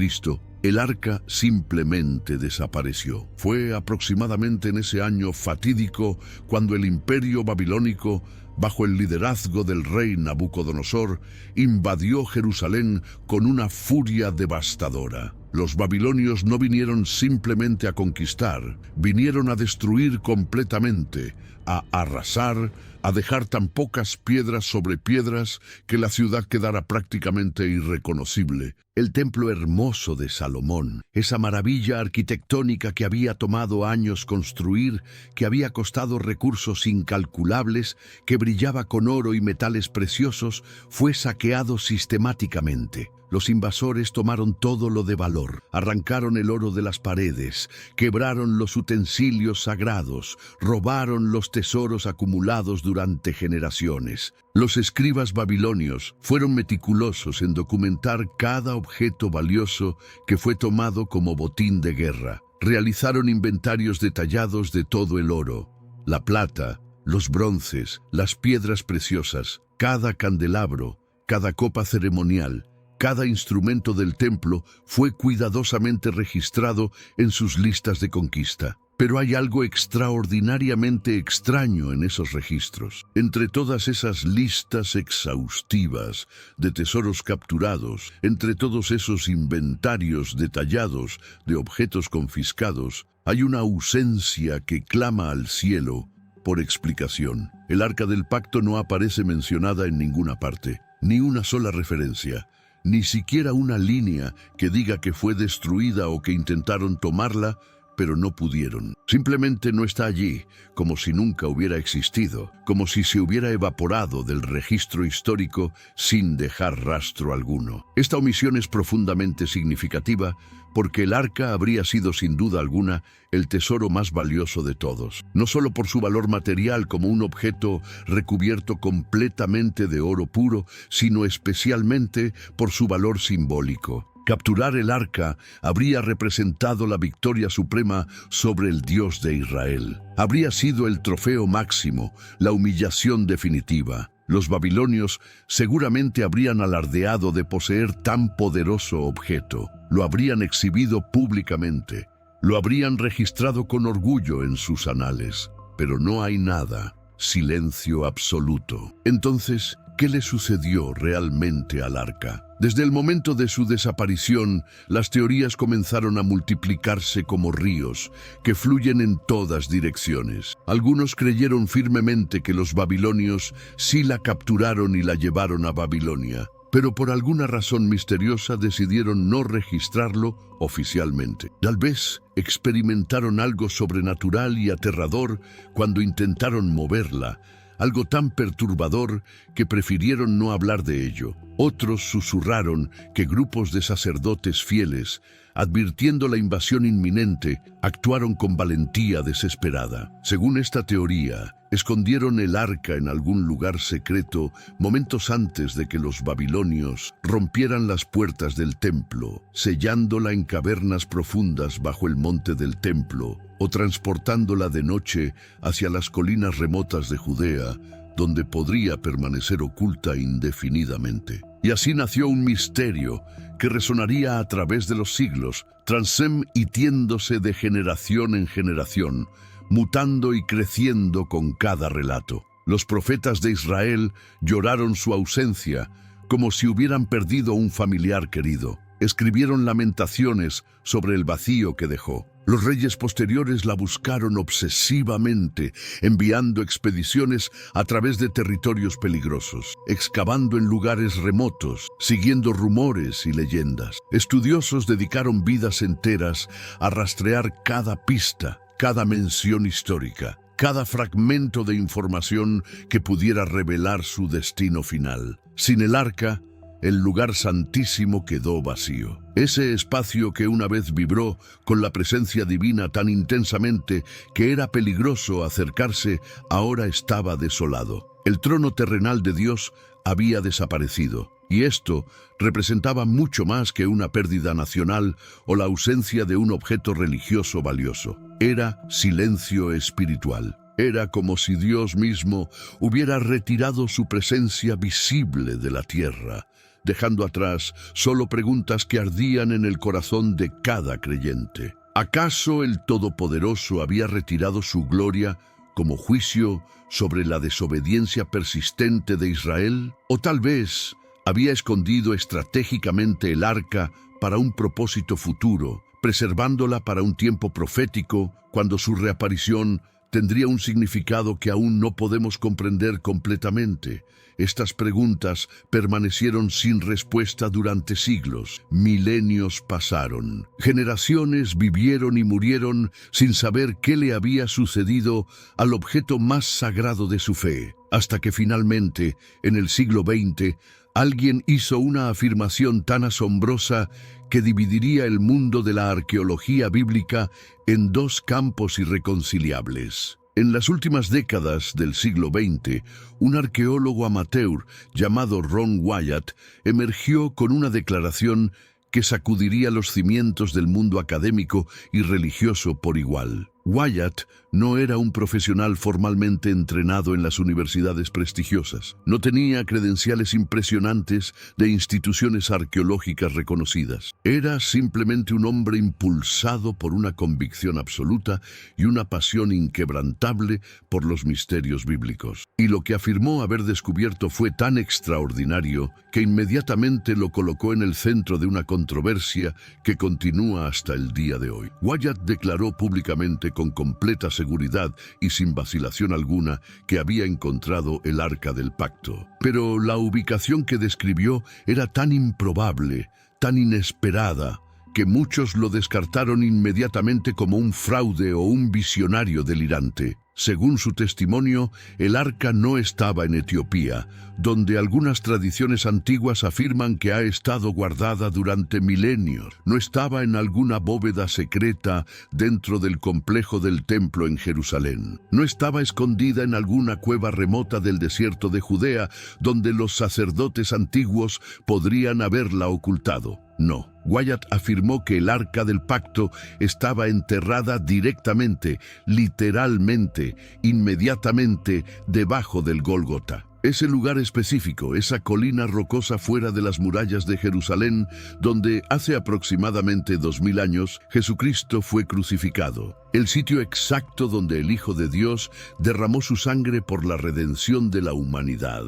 el arca simplemente desapareció. Fue aproximadamente en ese año fatídico cuando el imperio babilónico, bajo el liderazgo del rey Nabucodonosor, invadió Jerusalén con una furia devastadora. Los babilonios no vinieron simplemente a conquistar, vinieron a destruir completamente, a arrasar, a dejar tan pocas piedras sobre piedras que la ciudad quedara prácticamente irreconocible. El templo hermoso de Salomón, esa maravilla arquitectónica que había tomado años construir, que había costado recursos incalculables, que brillaba con oro y metales preciosos, fue saqueado sistemáticamente. Los invasores tomaron todo lo de valor, arrancaron el oro de las paredes, quebraron los utensilios sagrados, robaron los tesoros acumulados durante generaciones. Los escribas babilonios fueron meticulosos en documentar cada objeto valioso que fue tomado como botín de guerra. Realizaron inventarios detallados de todo el oro, la plata, los bronces, las piedras preciosas, cada candelabro, cada copa ceremonial. Cada instrumento del templo fue cuidadosamente registrado en sus listas de conquista. Pero hay algo extraordinariamente extraño en esos registros. Entre todas esas listas exhaustivas de tesoros capturados, entre todos esos inventarios detallados de objetos confiscados, hay una ausencia que clama al cielo por explicación. El arca del pacto no aparece mencionada en ninguna parte, ni una sola referencia. Ni siquiera una línea que diga que fue destruida o que intentaron tomarla, pero no pudieron. Simplemente no está allí, como si nunca hubiera existido, como si se hubiera evaporado del registro histórico sin dejar rastro alguno. Esta omisión es profundamente significativa porque el arca habría sido sin duda alguna el tesoro más valioso de todos, no solo por su valor material como un objeto recubierto completamente de oro puro, sino especialmente por su valor simbólico. Capturar el arca habría representado la victoria suprema sobre el Dios de Israel. Habría sido el trofeo máximo, la humillación definitiva. Los babilonios seguramente habrían alardeado de poseer tan poderoso objeto. Lo habrían exhibido públicamente. Lo habrían registrado con orgullo en sus anales. Pero no hay nada. Silencio absoluto. Entonces, ¿qué le sucedió realmente al arca? Desde el momento de su desaparición, las teorías comenzaron a multiplicarse como ríos que fluyen en todas direcciones. Algunos creyeron firmemente que los babilonios sí la capturaron y la llevaron a Babilonia, pero por alguna razón misteriosa decidieron no registrarlo oficialmente. Tal vez experimentaron algo sobrenatural y aterrador cuando intentaron moverla, algo tan perturbador que prefirieron no hablar de ello. Otros susurraron que grupos de sacerdotes fieles, advirtiendo la invasión inminente, actuaron con valentía desesperada. Según esta teoría, escondieron el arca en algún lugar secreto momentos antes de que los babilonios rompieran las puertas del templo, sellándola en cavernas profundas bajo el monte del templo, o transportándola de noche hacia las colinas remotas de Judea, donde podría permanecer oculta indefinidamente. Y así nació un misterio que resonaría a través de los siglos, transmitiéndose de generación en generación, mutando y creciendo con cada relato. Los profetas de Israel lloraron su ausencia, como si hubieran perdido un familiar querido. Escribieron lamentaciones sobre el vacío que dejó. Los reyes posteriores la buscaron obsesivamente, enviando expediciones a través de territorios peligrosos, excavando en lugares remotos, siguiendo rumores y leyendas. Estudiosos dedicaron vidas enteras a rastrear cada pista, cada mención histórica, cada fragmento de información que pudiera revelar su destino final. Sin el arca, el lugar santísimo quedó vacío. Ese espacio que una vez vibró con la presencia divina tan intensamente que era peligroso acercarse, ahora estaba desolado. El trono terrenal de Dios había desaparecido, y esto representaba mucho más que una pérdida nacional o la ausencia de un objeto religioso valioso. Era silencio espiritual. Era como si Dios mismo hubiera retirado su presencia visible de la tierra, dejando atrás solo preguntas que ardían en el corazón de cada creyente. ¿Acaso el Todopoderoso había retirado su gloria como juicio sobre la desobediencia persistente de Israel? ¿O tal vez había escondido estratégicamente el arca para un propósito futuro, preservándola para un tiempo profético, cuando su reaparición tendría un significado que aún no podemos comprender completamente? Estas preguntas permanecieron sin respuesta durante siglos. Milenios pasaron. Generaciones vivieron y murieron sin saber qué le había sucedido al objeto más sagrado de su fe, hasta que finalmente, en el siglo XX, alguien hizo una afirmación tan asombrosa que dividiría el mundo de la arqueología bíblica en dos campos irreconciliables. En las últimas décadas del siglo XX, un arqueólogo amateur llamado Ron Wyatt emergió con una declaración que sacudiría los cimientos del mundo académico y religioso por igual. Wyatt no era un profesional formalmente entrenado en las universidades prestigiosas. No tenía credenciales impresionantes de instituciones arqueológicas reconocidas. Era simplemente un hombre impulsado por una convicción absoluta y una pasión inquebrantable por los misterios bíblicos. Y lo que afirmó haber descubierto fue tan extraordinario que inmediatamente lo colocó en el centro de una controversia que continúa hasta el día de hoy. Wyatt declaró públicamente con completa seguridad y sin vacilación alguna que había encontrado el Arca del Pacto. Pero la ubicación que describió era tan improbable, tan inesperada, que muchos lo descartaron inmediatamente como un fraude o un visionario delirante. Según su testimonio, el arca no estaba en Etiopía, donde algunas tradiciones antiguas afirman que ha estado guardada durante milenios. No estaba en alguna bóveda secreta dentro del complejo del templo en Jerusalén. No estaba escondida en alguna cueva remota del desierto de Judea, donde los sacerdotes antiguos podrían haberla ocultado. No, Wyatt afirmó que el arca del pacto estaba enterrada directamente, literalmente, inmediatamente debajo del Gólgota. Ese lugar específico, esa colina rocosa fuera de las murallas de Jerusalén, donde hace aproximadamente 2000 años Jesucristo fue crucificado. El sitio exacto donde el Hijo de Dios derramó su sangre por la redención de la humanidad.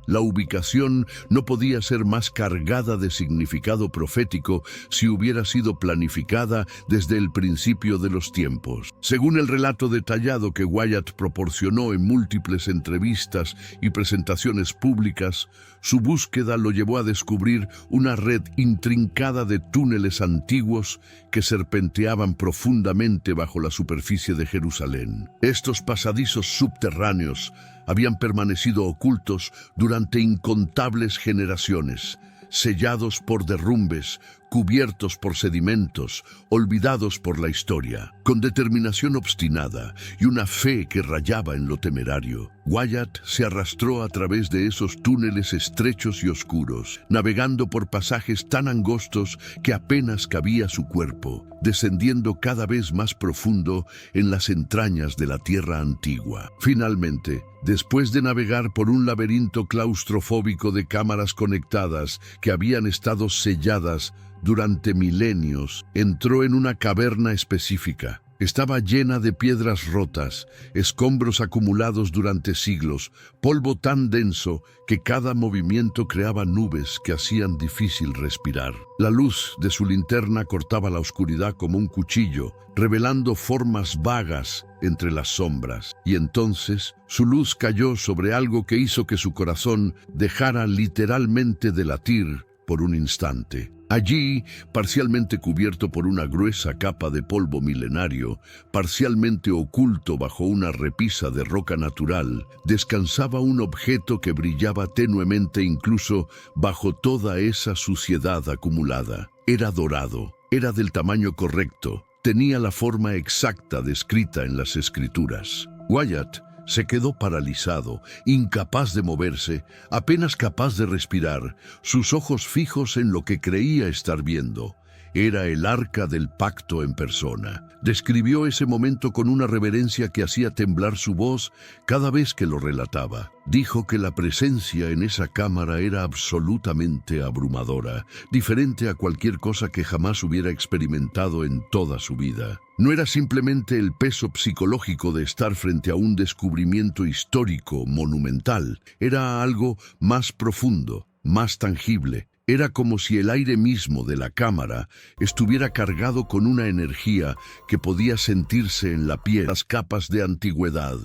La ubicación no podía ser más cargada de significado profético si hubiera sido planificada desde el principio de los tiempos. Según el relato detallado que Wyatt proporcionó en múltiples entrevistas y presentaciones públicas, su búsqueda lo llevó a descubrir una red intrincada de túneles antiguos que serpenteaban profundamente bajo la superficie de Jerusalén. Estos pasadizos subterráneos habían permanecido ocultos durante incontables generaciones, sellados por derrumbes, cubiertos por sedimentos, olvidados por la historia. Con determinación obstinada y una fe que rayaba en lo temerario, Wyatt se arrastró a través de esos túneles estrechos y oscuros, navegando por pasajes tan angostos que apenas cabía su cuerpo, descendiendo cada vez más profundo en las entrañas de la tierra antigua. Finalmente, después de navegar por un laberinto claustrofóbico de cámaras conectadas que habían estado selladas durante milenios, entró en una caverna específica. Estaba llena de piedras rotas, escombros acumulados durante siglos, polvo tan denso que cada movimiento creaba nubes que hacían difícil respirar. La luz de su linterna cortaba la oscuridad como un cuchillo, revelando formas vagas entre las sombras. Y entonces su luz cayó sobre algo que hizo que su corazón dejara literalmente de latir por un instante. Allí, parcialmente cubierto por una gruesa capa de polvo milenario, parcialmente oculto bajo una repisa de roca natural, descansaba un objeto que brillaba tenuemente incluso bajo toda esa suciedad acumulada. Era dorado, era del tamaño correcto, tenía la forma exacta descrita en las escrituras. Wyatt se quedó paralizado, incapaz de moverse, apenas capaz de respirar, sus ojos fijos en lo que creía estar viendo. Era el arca del pacto en persona. Describió ese momento con una reverencia que hacía temblar su voz cada vez que lo relataba. Dijo que la presencia en esa cámara era absolutamente abrumadora, diferente a cualquier cosa que jamás hubiera experimentado en toda su vida. No era simplemente el peso psicológico de estar frente a un descubrimiento histórico monumental, era algo más profundo, más tangible. Era como si el aire mismo de la cámara estuviera cargado con una energía que podía sentirse en la piel, las capas de antigüedad.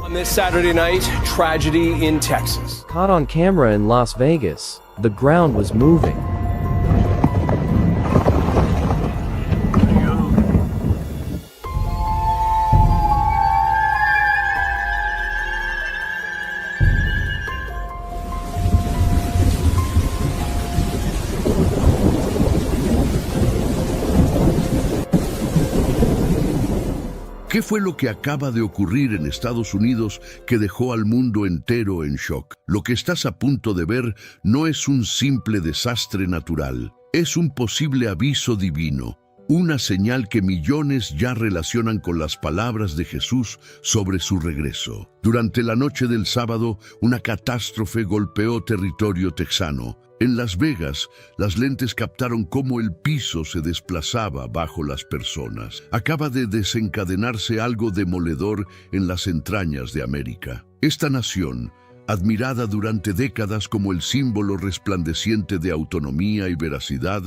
On this Saturday night, tragedy in Texas. Caught on camera in Las Vegas, the ground was moving. ¿Qué fue lo que acaba de ocurrir en Estados Unidos que dejó al mundo entero en shock? Lo que estás a punto de ver no es un simple desastre natural, es un posible aviso divino, una señal que millones ya relacionan con las palabras de Jesús sobre su regreso. Durante la noche del sábado, una catástrofe golpeó territorio texano. En Las Vegas, las lentes captaron cómo el piso se desplazaba bajo las personas. Acaba de desencadenarse algo demoledor en las entrañas de América. Esta nación, admirada durante décadas como el símbolo resplandeciente de autonomía y veracidad,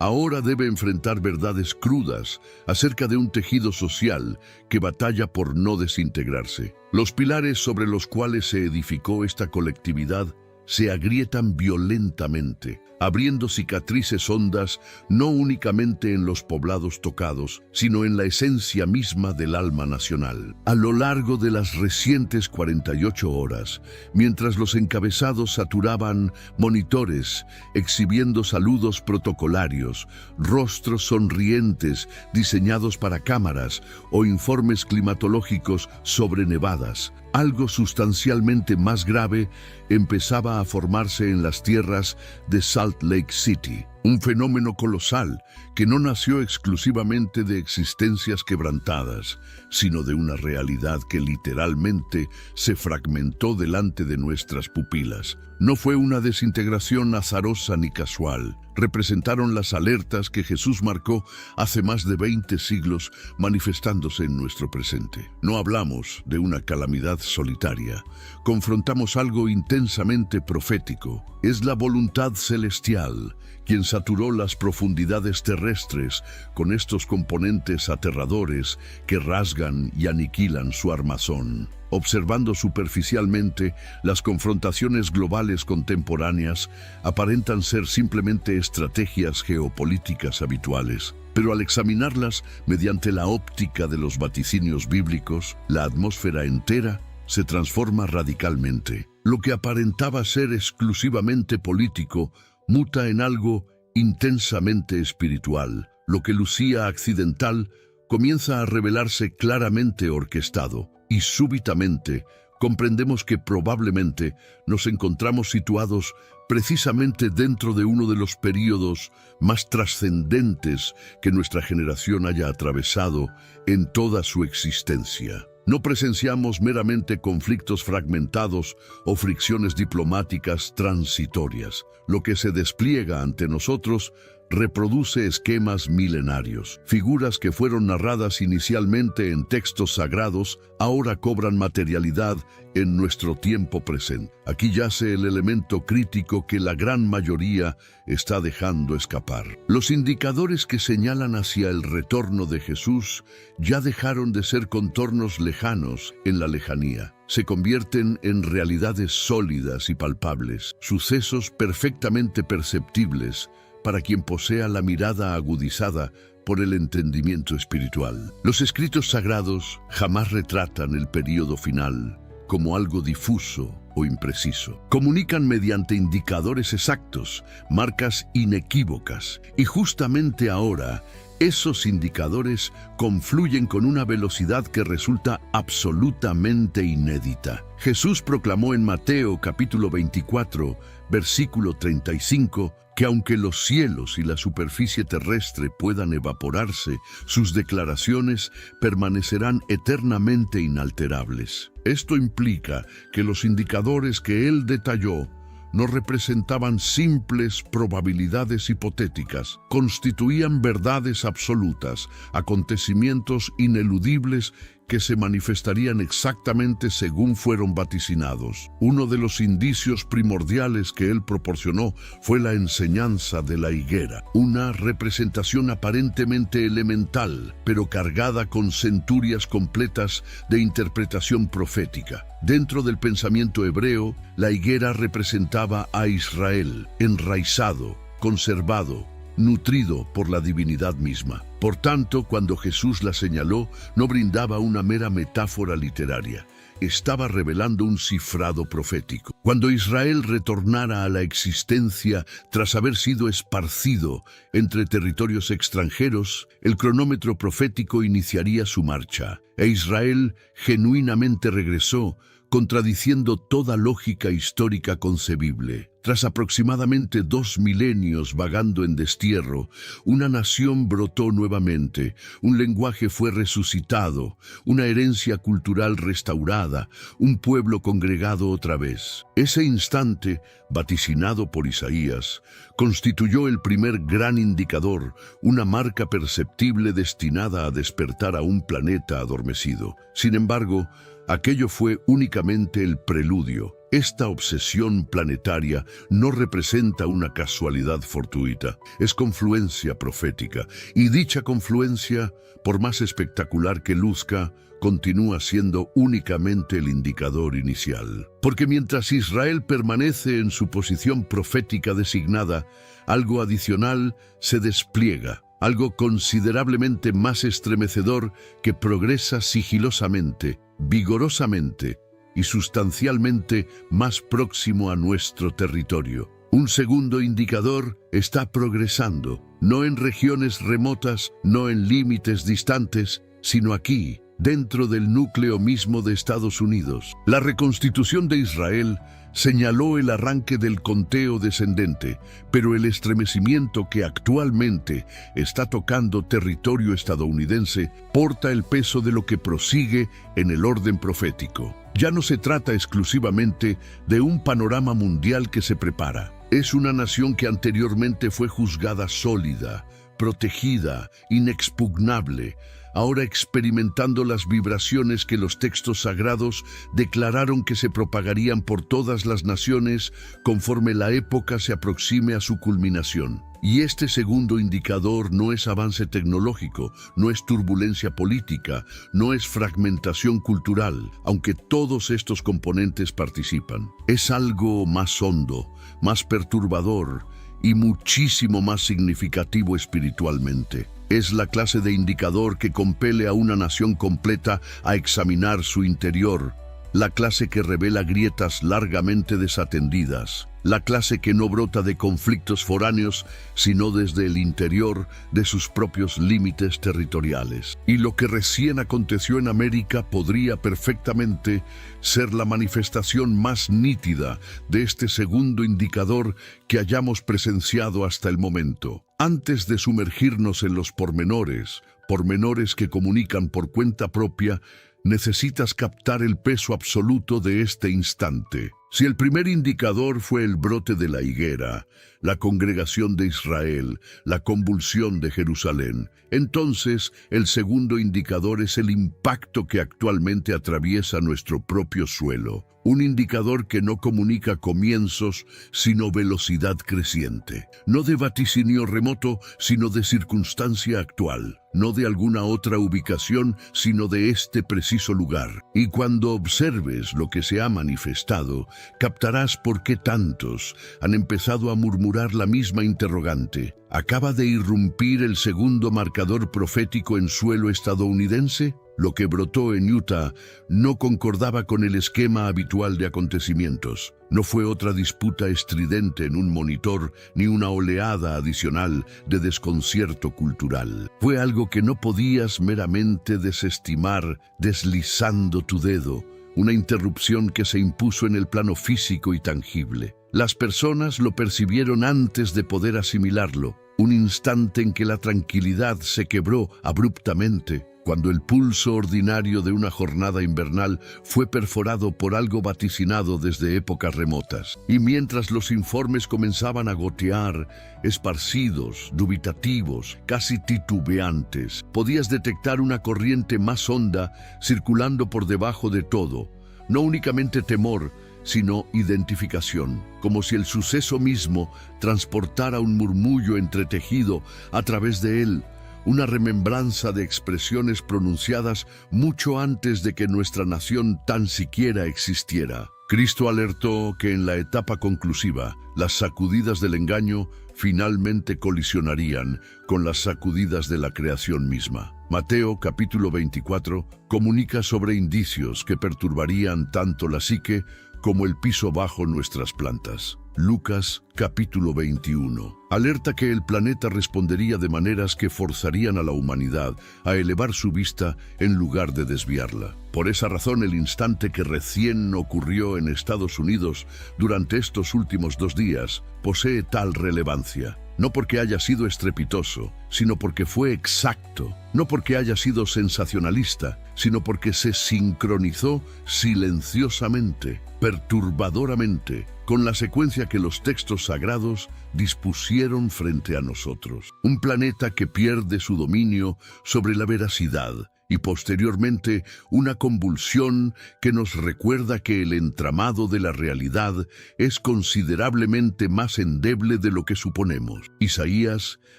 ahora debe enfrentar verdades crudas acerca de un tejido social que batalla por no desintegrarse. Los pilares sobre los cuales se edificó esta colectividad se agrietan violentamente, abriendo cicatrices hondas no únicamente en los poblados tocados, sino en la esencia misma del alma nacional. A lo largo de las recientes 48 horas, mientras los encabezados saturaban monitores, exhibiendo saludos protocolarios, rostros sonrientes diseñados para cámaras o informes climatológicos sobre nevadas, algo sustancialmente más grave empezaba a formarse en las tierras de Salt Lake City, un fenómeno colosal que no nació exclusivamente de existencias quebrantadas, sino de una realidad que literalmente se fragmentó delante de nuestras pupilas. No fue una desintegración azarosa ni casual. Representaron las alertas que Jesús marcó hace más de 20 siglos manifestándose en nuestro presente. No hablamos de una calamidad solitaria. Confrontamos algo intensamente profético. Es la voluntad celestial quien saturó las profundidades terrestres con estos componentes aterradores que rasgan y aniquilan su armazón. Observando superficialmente, las confrontaciones globales contemporáneas aparentan ser simplemente estrategias geopolíticas habituales. Pero al examinarlas mediante la óptica de los vaticinios bíblicos, la atmósfera entera se transforma radicalmente. Lo que aparentaba ser exclusivamente político muta en algo intensamente espiritual. Lo que lucía accidental comienza a revelarse claramente orquestado, y súbitamente comprendemos que probablemente nos encontramos situados precisamente dentro de uno de los períodos más trascendentes que nuestra generación haya atravesado en toda su existencia. No presenciamos meramente conflictos fragmentados o fricciones diplomáticas transitorias. Lo que se despliega ante nosotros reproduce esquemas milenarios. Figuras que fueron narradas inicialmente en textos sagrados ahora cobran materialidad en nuestro tiempo presente. Aquí yace el elemento crítico que la gran mayoría está dejando escapar. Los indicadores que señalan hacia el retorno de Jesús ya dejaron de ser contornos lejanos en la lejanía. Se convierten en realidades sólidas y palpables, sucesos perfectamente perceptibles para quien posea la mirada agudizada por el entendimiento espiritual. Los escritos sagrados jamás retratan el período final como algo difuso o impreciso. Comunican mediante indicadores exactos, marcas inequívocas, y justamente ahora esos indicadores confluyen con una velocidad que resulta absolutamente inédita. Jesús proclamó en Mateo capítulo 24, versículo 35, que aunque los cielos y la superficie terrestre puedan evaporarse, sus declaraciones permanecerán eternamente inalterables. Esto implica que los indicadores que él detalló no representaban simples probabilidades hipotéticas, constituían verdades absolutas, acontecimientos ineludibles que se manifestarían exactamente según fueron vaticinados. Uno de los indicios primordiales que él proporcionó fue la enseñanza de la higuera, una representación aparentemente elemental, pero cargada con centurias completas de interpretación profética. Dentro del pensamiento hebreo, la higuera representaba a Israel, enraizado, conservado, nutrido por la divinidad misma. Por tanto, cuando Jesús la señaló, no brindaba una mera metáfora literaria. Estaba revelando un cifrado profético. Cuando Israel retornara a la existencia tras haber sido esparcido entre territorios extranjeros, el cronómetro profético iniciaría su marcha, e Israel genuinamente regresó, contradiciendo toda lógica histórica concebible. Tras aproximadamente 2 milenios vagando en destierro, una nación brotó nuevamente, un lenguaje fue resucitado, una herencia cultural restaurada, un pueblo congregado otra vez. Ese instante, vaticinado por Isaías, constituyó el primer gran indicador, una marca perceptible destinada a despertar a un planeta adormecido. Sin embargo, aquello fue únicamente el preludio. Esta obsesión planetaria no representa una casualidad fortuita, es confluencia profética, y dicha confluencia, por más espectacular que luzca, continúa siendo únicamente el indicador inicial. Porque mientras Israel permanece en su posición profética designada, algo adicional se despliega, algo considerablemente más estremecedor que progresa sigilosamente, vigorosamente y sustancialmente más próximo a nuestro territorio. Un segundo indicador está progresando, no en regiones remotas, no en límites distantes, sino aquí, dentro del núcleo mismo de Estados Unidos. La reconstitución de Israel señaló el arranque del conteo descendente, pero el estremecimiento que actualmente está tocando territorio estadounidense porta el peso de lo que prosigue en el orden profético. Ya no se trata exclusivamente de un panorama mundial que se prepara. Es una nación que anteriormente fue juzgada sólida, protegida, inexpugnable, ahora experimentando las vibraciones que los textos sagrados declararon que se propagarían por todas las naciones conforme la época se aproxime a su culminación. Y este segundo indicador no es avance tecnológico, no es turbulencia política, no es fragmentación cultural, aunque todos estos componentes participan. Es algo más hondo, más perturbador y muchísimo más significativo espiritualmente. Es la clase de indicador que compele a una nación completa a examinar su interior, la clase que revela grietas largamente desatendidas, la clase que no brota de conflictos foráneos, sino desde el interior de sus propios límites territoriales. Y lo que recién aconteció en América podría perfectamente ser la manifestación más nítida de este segundo indicador que hayamos presenciado hasta el momento. Antes de sumergirnos en los pormenores que comunican por cuenta propia, necesitas captar el peso absoluto de este instante. Si el primer indicador fue el brote de la higuera, la congregación de Israel, la convulsión de Jerusalén, entonces el segundo indicador es el impacto que actualmente atraviesa nuestro propio suelo. Un indicador que no comunica comienzos, sino velocidad creciente. No de vaticinio remoto, sino de circunstancia actual. No de alguna otra ubicación, sino de este preciso lugar. Y cuando observes lo que se ha manifestado, captarás por qué tantos han empezado a murmurar la misma interrogante. ¿Acaba de irrumpir el segundo marcador profético en suelo estadounidense? Lo que brotó en Utah no concordaba con el esquema habitual de acontecimientos. No fue otra disputa estridente en un monitor ni una oleada adicional de desconcierto cultural. Fue algo que no podías meramente desestimar deslizando tu dedo, una interrupción que se impuso en el plano físico y tangible. Las personas lo percibieron antes de poder asimilarlo, un instante en que la tranquilidad se quebró abruptamente, cuando el pulso ordinario de una jornada invernal fue perforado por algo vaticinado desde épocas remotas. Y mientras los informes comenzaban a gotear, esparcidos, dubitativos, casi titubeantes, podías detectar una corriente más honda circulando por debajo de todo, no únicamente temor, sino identificación, como si el suceso mismo transportara un murmullo entretejido a través de él, una remembranza de expresiones pronunciadas mucho antes de que nuestra nación tan siquiera existiera. Cristo alertó que en la etapa conclusiva, las sacudidas del engaño finalmente colisionarían con las sacudidas de la creación misma. Mateo capítulo 24 comunica sobre indicios que perturbarían tanto la psique como el piso bajo nuestras plantas. Lucas capítulo 21 alerta que el planeta respondería de maneras que forzarían a la humanidad a elevar su vista en lugar de desviarla. Por esa razón, el instante que recién ocurrió en Estados Unidos durante estos últimos 2 días posee tal relevancia. No porque haya sido estrepitoso, sino porque fue exacto. No porque haya sido sensacionalista, sino porque se sincronizó silenciosamente, perturbadoramente, con la secuencia que los textos sagrados dispusieron frente a nosotros. Un planeta que pierde su dominio sobre la veracidad y posteriormente una convulsión que nos recuerda que el entramado de la realidad es considerablemente más endeble de lo que suponemos. Isaías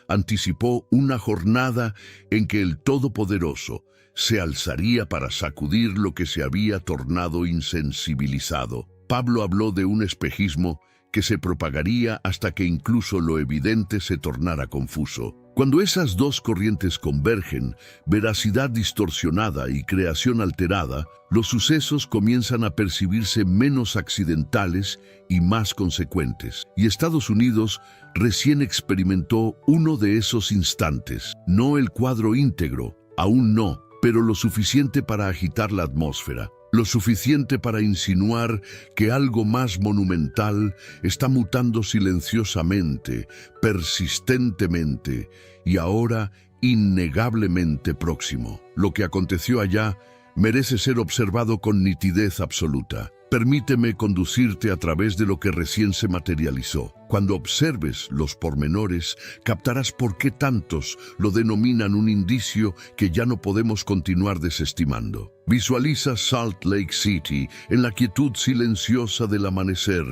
anticipó una jornada en que el Todopoderoso se alzaría para sacudir lo que se había tornado insensibilizado. Pablo habló de un espejismo que se propagaría hasta que incluso lo evidente se tornara confuso. Cuando esas dos corrientes convergen, veracidad distorsionada y creación alterada, los sucesos comienzan a percibirse menos accidentales y más consecuentes. Y Estados Unidos recién experimentó uno de esos instantes. No el cuadro íntegro, aún no, pero lo suficiente para agitar la atmósfera. Lo suficiente para insinuar que algo más monumental está mutando silenciosamente, persistentemente y ahora innegablemente próximo. Lo que aconteció allá merece ser observado con nitidez absoluta. Permíteme conducirte a través de lo que recién se materializó. Cuando observes los pormenores, captarás por qué tantos lo denominan un indicio que ya no podemos continuar desestimando. Visualiza Salt Lake City en la quietud silenciosa del amanecer,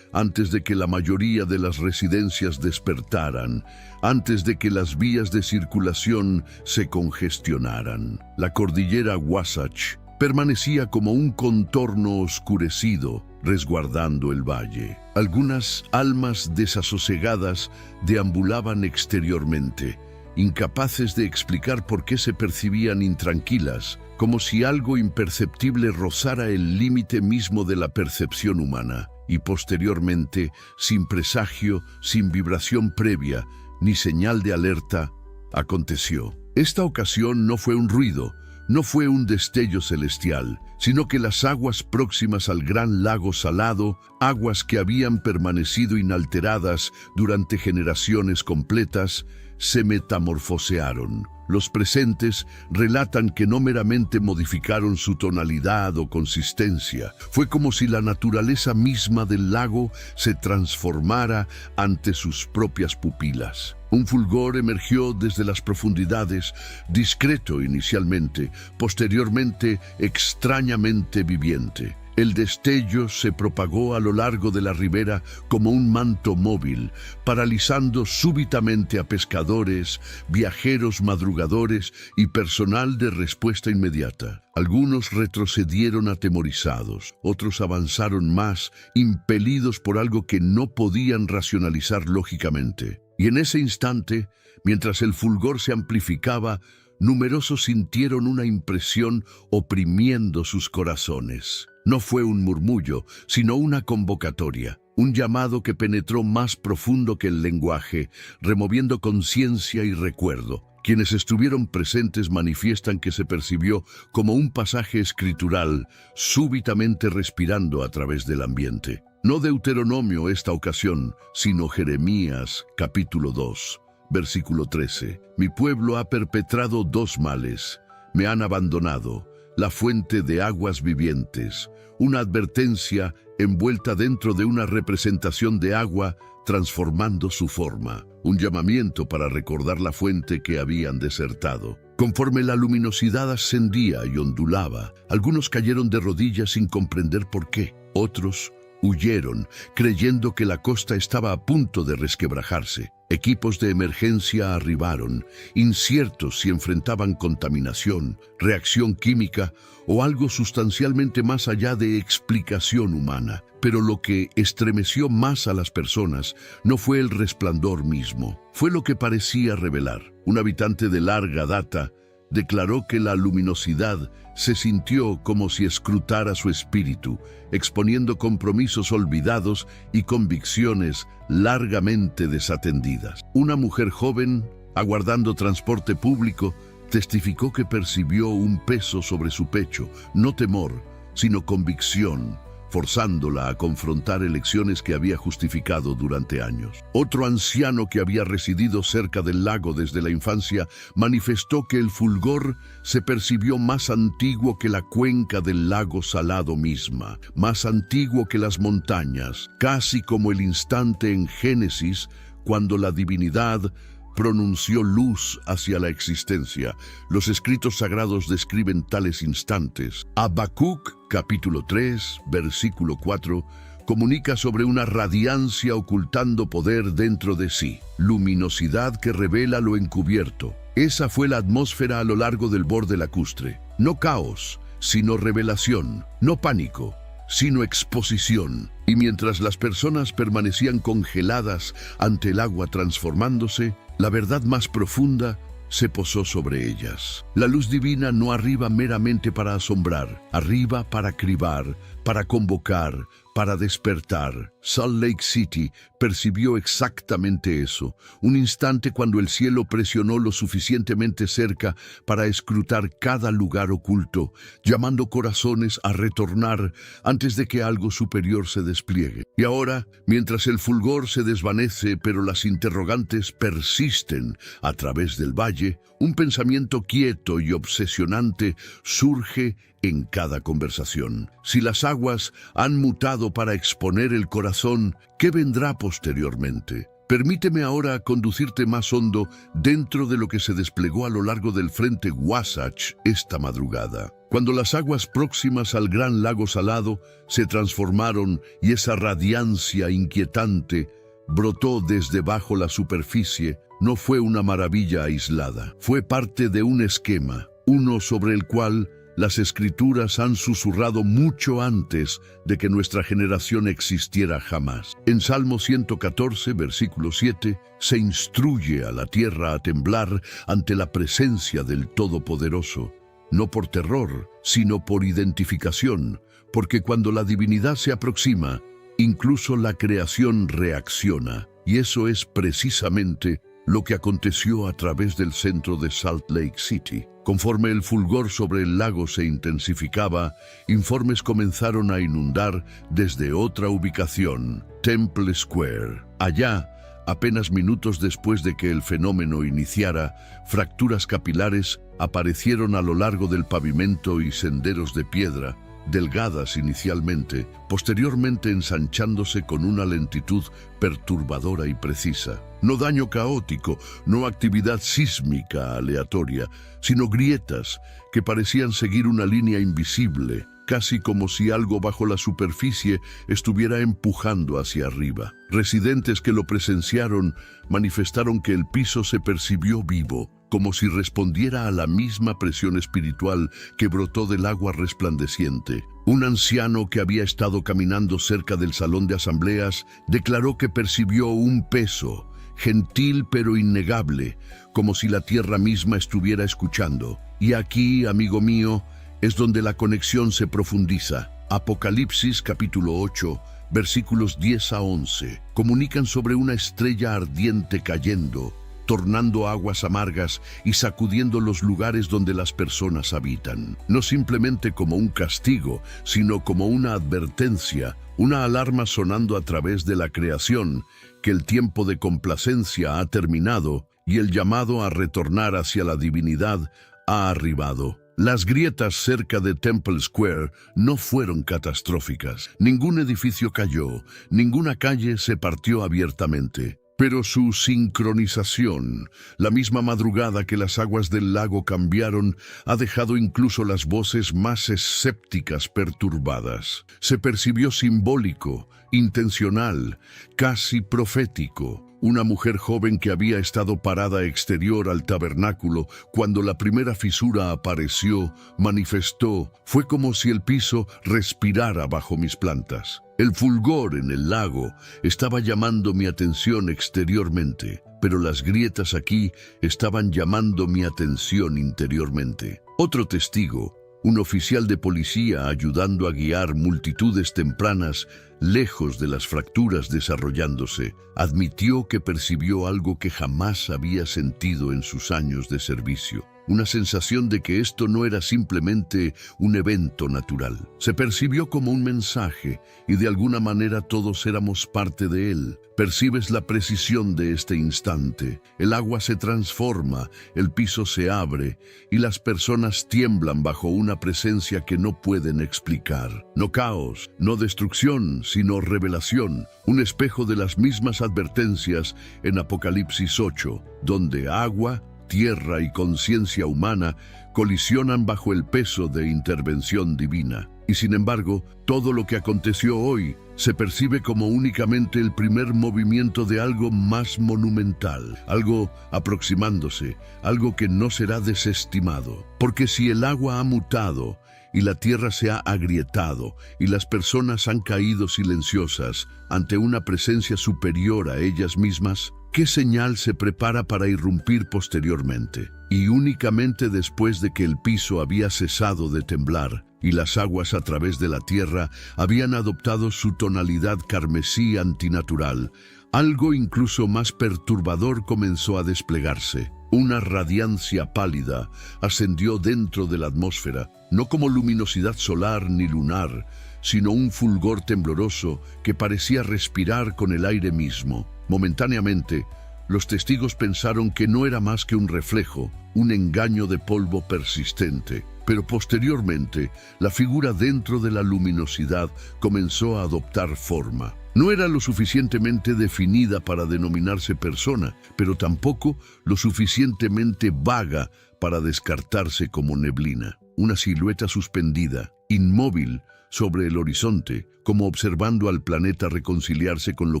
antes de que la mayoría de las residencias despertaran, antes de que las vías de circulación se congestionaran. La cordillera Wasatch permanecía como un contorno oscurecido, resguardando el valle. Algunas almas desasosegadas deambulaban exteriormente, incapaces de explicar por qué se percibían intranquilas, como si algo imperceptible rozara el límite mismo de la percepción humana, y posteriormente, sin presagio, sin vibración previa, ni señal de alerta, aconteció. Esta ocasión no fue un ruido, no fue un destello celestial, sino que las aguas próximas al gran lago salado, aguas que habían permanecido inalteradas durante generaciones completas, se metamorfosearon. Los presentes relatan que no meramente modificaron su tonalidad o consistencia, fue como si la naturaleza misma del lago se transformara ante sus propias pupilas. Un fulgor emergió desde las profundidades, discreto inicialmente, posteriormente extrañamente viviente. El destello se propagó a lo largo de la ribera como un manto móvil, paralizando súbitamente a pescadores, viajeros madrugadores y personal de respuesta inmediata. Algunos retrocedieron atemorizados, otros avanzaron más, impelidos por algo que no podían racionalizar lógicamente. Y en ese instante, mientras el fulgor se amplificaba, numerosos sintieron una impresión oprimiendo sus corazones. No fue un murmullo, sino una convocatoria, un llamado que penetró más profundo que el lenguaje, removiendo conciencia y recuerdo. Quienes estuvieron presentes manifiestan que se percibió como un pasaje escritural, súbitamente respirando a través del ambiente. No Deuteronomio esta ocasión, sino Jeremías, capítulo 2, versículo 13. Mi pueblo ha perpetrado dos males. Me han abandonado, la fuente de aguas vivientes, una advertencia envuelta dentro de una representación de agua transformando su forma, un llamamiento para recordar la fuente que habían desertado. Conforme la luminosidad ascendía y ondulaba, algunos cayeron de rodillas sin comprender por qué. Otros huyeron, creyendo que la costa estaba a punto de resquebrajarse. Equipos de emergencia arribaron, inciertos si enfrentaban contaminación, reacción química o algo sustancialmente más allá de explicación humana. Pero lo que estremeció más a las personas no fue el resplandor mismo, fue lo que parecía revelar. Un habitante de larga data declaró que la luminosidad se sintió como si escrutara su espíritu, exponiendo compromisos olvidados y convicciones largamente desatendidas. Una mujer joven, aguardando transporte público, testificó que percibió un peso sobre su pecho, no temor, sino convicción, forzándola a confrontar elecciones que había justificado durante años. Otro anciano que había residido cerca del lago desde la infancia manifestó que el fulgor se percibió más antiguo que la cuenca del lago salado misma, más antiguo que las montañas, casi como el instante en Génesis cuando la divinidad pronunció luz hacia la existencia. Los escritos sagrados describen tales instantes. Habacuc, capítulo 3, versículo 4, comunica sobre una radiancia ocultando poder dentro de sí, luminosidad que revela lo encubierto. Esa fue la atmósfera a lo largo del borde lacustre. No caos, sino revelación, no pánico, sino exposición. Y mientras las personas permanecían congeladas ante el agua transformándose, la verdad más profunda se posó sobre ellas. La luz divina no arriba meramente para asombrar, arriba para cribar, para convocar, para despertar. Salt Lake City percibió exactamente eso, un instante cuando el cielo presionó lo suficientemente cerca para escrutar cada lugar oculto, llamando corazones a retornar antes de que algo superior se despliegue. Y ahora, mientras el fulgor se desvanece pero las interrogantes persisten a través del valle, un pensamiento quieto y obsesionante surge en cada conversación. Si las aguas han mutado para exponer el corazón, ¿qué vendrá posteriormente? Permíteme ahora conducirte más hondo dentro de lo que se desplegó a lo largo del frente Wasatch esta madrugada. Cuando las aguas próximas al gran lago salado se transformaron y esa radiancia inquietante brotó desde bajo la superficie, no fue una maravilla aislada. Fue parte de un esquema, uno sobre el cual las escrituras han susurrado mucho antes de que nuestra generación existiera jamás. En Salmo 114, versículo 7, se instruye a la tierra a temblar ante la presencia del Todopoderoso, no por terror, sino por identificación, porque cuando la divinidad se aproxima, incluso la creación reacciona, y eso es precisamente lo que aconteció a través del centro de Salt Lake City. Conforme el fulgor sobre el lago se intensificaba, informes comenzaron a inundar desde otra ubicación, Temple Square. Allá, apenas minutos después de que el fenómeno iniciara, fracturas capilares aparecieron a lo largo del pavimento y senderos de piedra, delgadas inicialmente, posteriormente ensanchándose con una lentitud perturbadora y precisa. No daño caótico, no actividad sísmica aleatoria, sino grietas que parecían seguir una línea invisible, casi como si algo bajo la superficie estuviera empujando hacia arriba. Residentes que lo presenciaron manifestaron que el piso se percibió vivo, como si respondiera a la misma presión espiritual que brotó del agua resplandeciente. Un anciano que había estado caminando cerca del salón de asambleas declaró que percibió un peso, gentil pero innegable, como si la tierra misma estuviera escuchando. Y aquí, amigo mío, es donde la conexión se profundiza. Apocalipsis capítulo 8, versículos 10 a 11, comunican sobre una estrella ardiente cayendo, tornando aguas amargas y sacudiendo los lugares donde las personas habitan. No simplemente como un castigo, sino como una advertencia, una alarma sonando a través de la creación, que el tiempo de complacencia ha terminado y el llamado a retornar hacia la divinidad ha arribado. Las grietas cerca de Temple Square no fueron catastróficas. Ningún edificio cayó, ninguna calle se partió abiertamente. Pero su sincronización, la misma madrugada que las aguas del lago cambiaron, ha dejado incluso las voces más escépticas perturbadas. Se percibió simbólico, intencional, casi profético. Una mujer joven que había estado parada exterior al tabernáculo cuando la primera fisura apareció, manifestó, fue como si el piso respirara bajo mis plantas. El fulgor en el lago estaba llamando mi atención exteriormente, pero las grietas aquí estaban llamando mi atención interiormente. Otro testigo, un oficial de policía ayudando a guiar multitudes tempranas lejos de las fracturas desarrollándose, admitió que percibió algo que jamás había sentido en sus años de servicio. una sensación de que esto no era simplemente un evento natural. Se percibió como un mensaje y de alguna manera todos éramos parte de él. Percibes la precisión de este instante. El agua se transforma, el piso se abre y las personas tiemblan bajo una presencia que no pueden explicar. No caos, no destrucción, sino revelación. Un espejo de las mismas advertencias en Apocalipsis 8, donde agua, tierra y conciencia humana colisionan bajo el peso de intervención divina. Y sin embargo, todo lo que aconteció hoy se percibe como únicamente el primer movimiento de algo más monumental, algo aproximándose, algo que no será desestimado. Porque si el agua ha mutado y la tierra se ha agrietado y las personas han caído silenciosas ante una presencia superior a ellas mismas, ¿qué señal se prepara para irrumpir posteriormente? Y únicamente después de que el piso había cesado de temblar y las aguas a través de la tierra habían adoptado su tonalidad carmesí antinatural, algo incluso más perturbador comenzó a desplegarse. Una radiancia pálida ascendió dentro de la atmósfera, no como luminosidad solar ni lunar, sino un fulgor tembloroso que parecía respirar con el aire mismo. Momentáneamente, los testigos pensaron que no era más que un reflejo, un engaño de polvo persistente. Pero posteriormente, la figura dentro de la luminosidad comenzó a adoptar forma. No era lo suficientemente definida para denominarse persona, pero tampoco lo suficientemente vaga para descartarse como neblina. Una silueta suspendida, inmóvil, sobre el horizonte, como observando al planeta reconciliarse con lo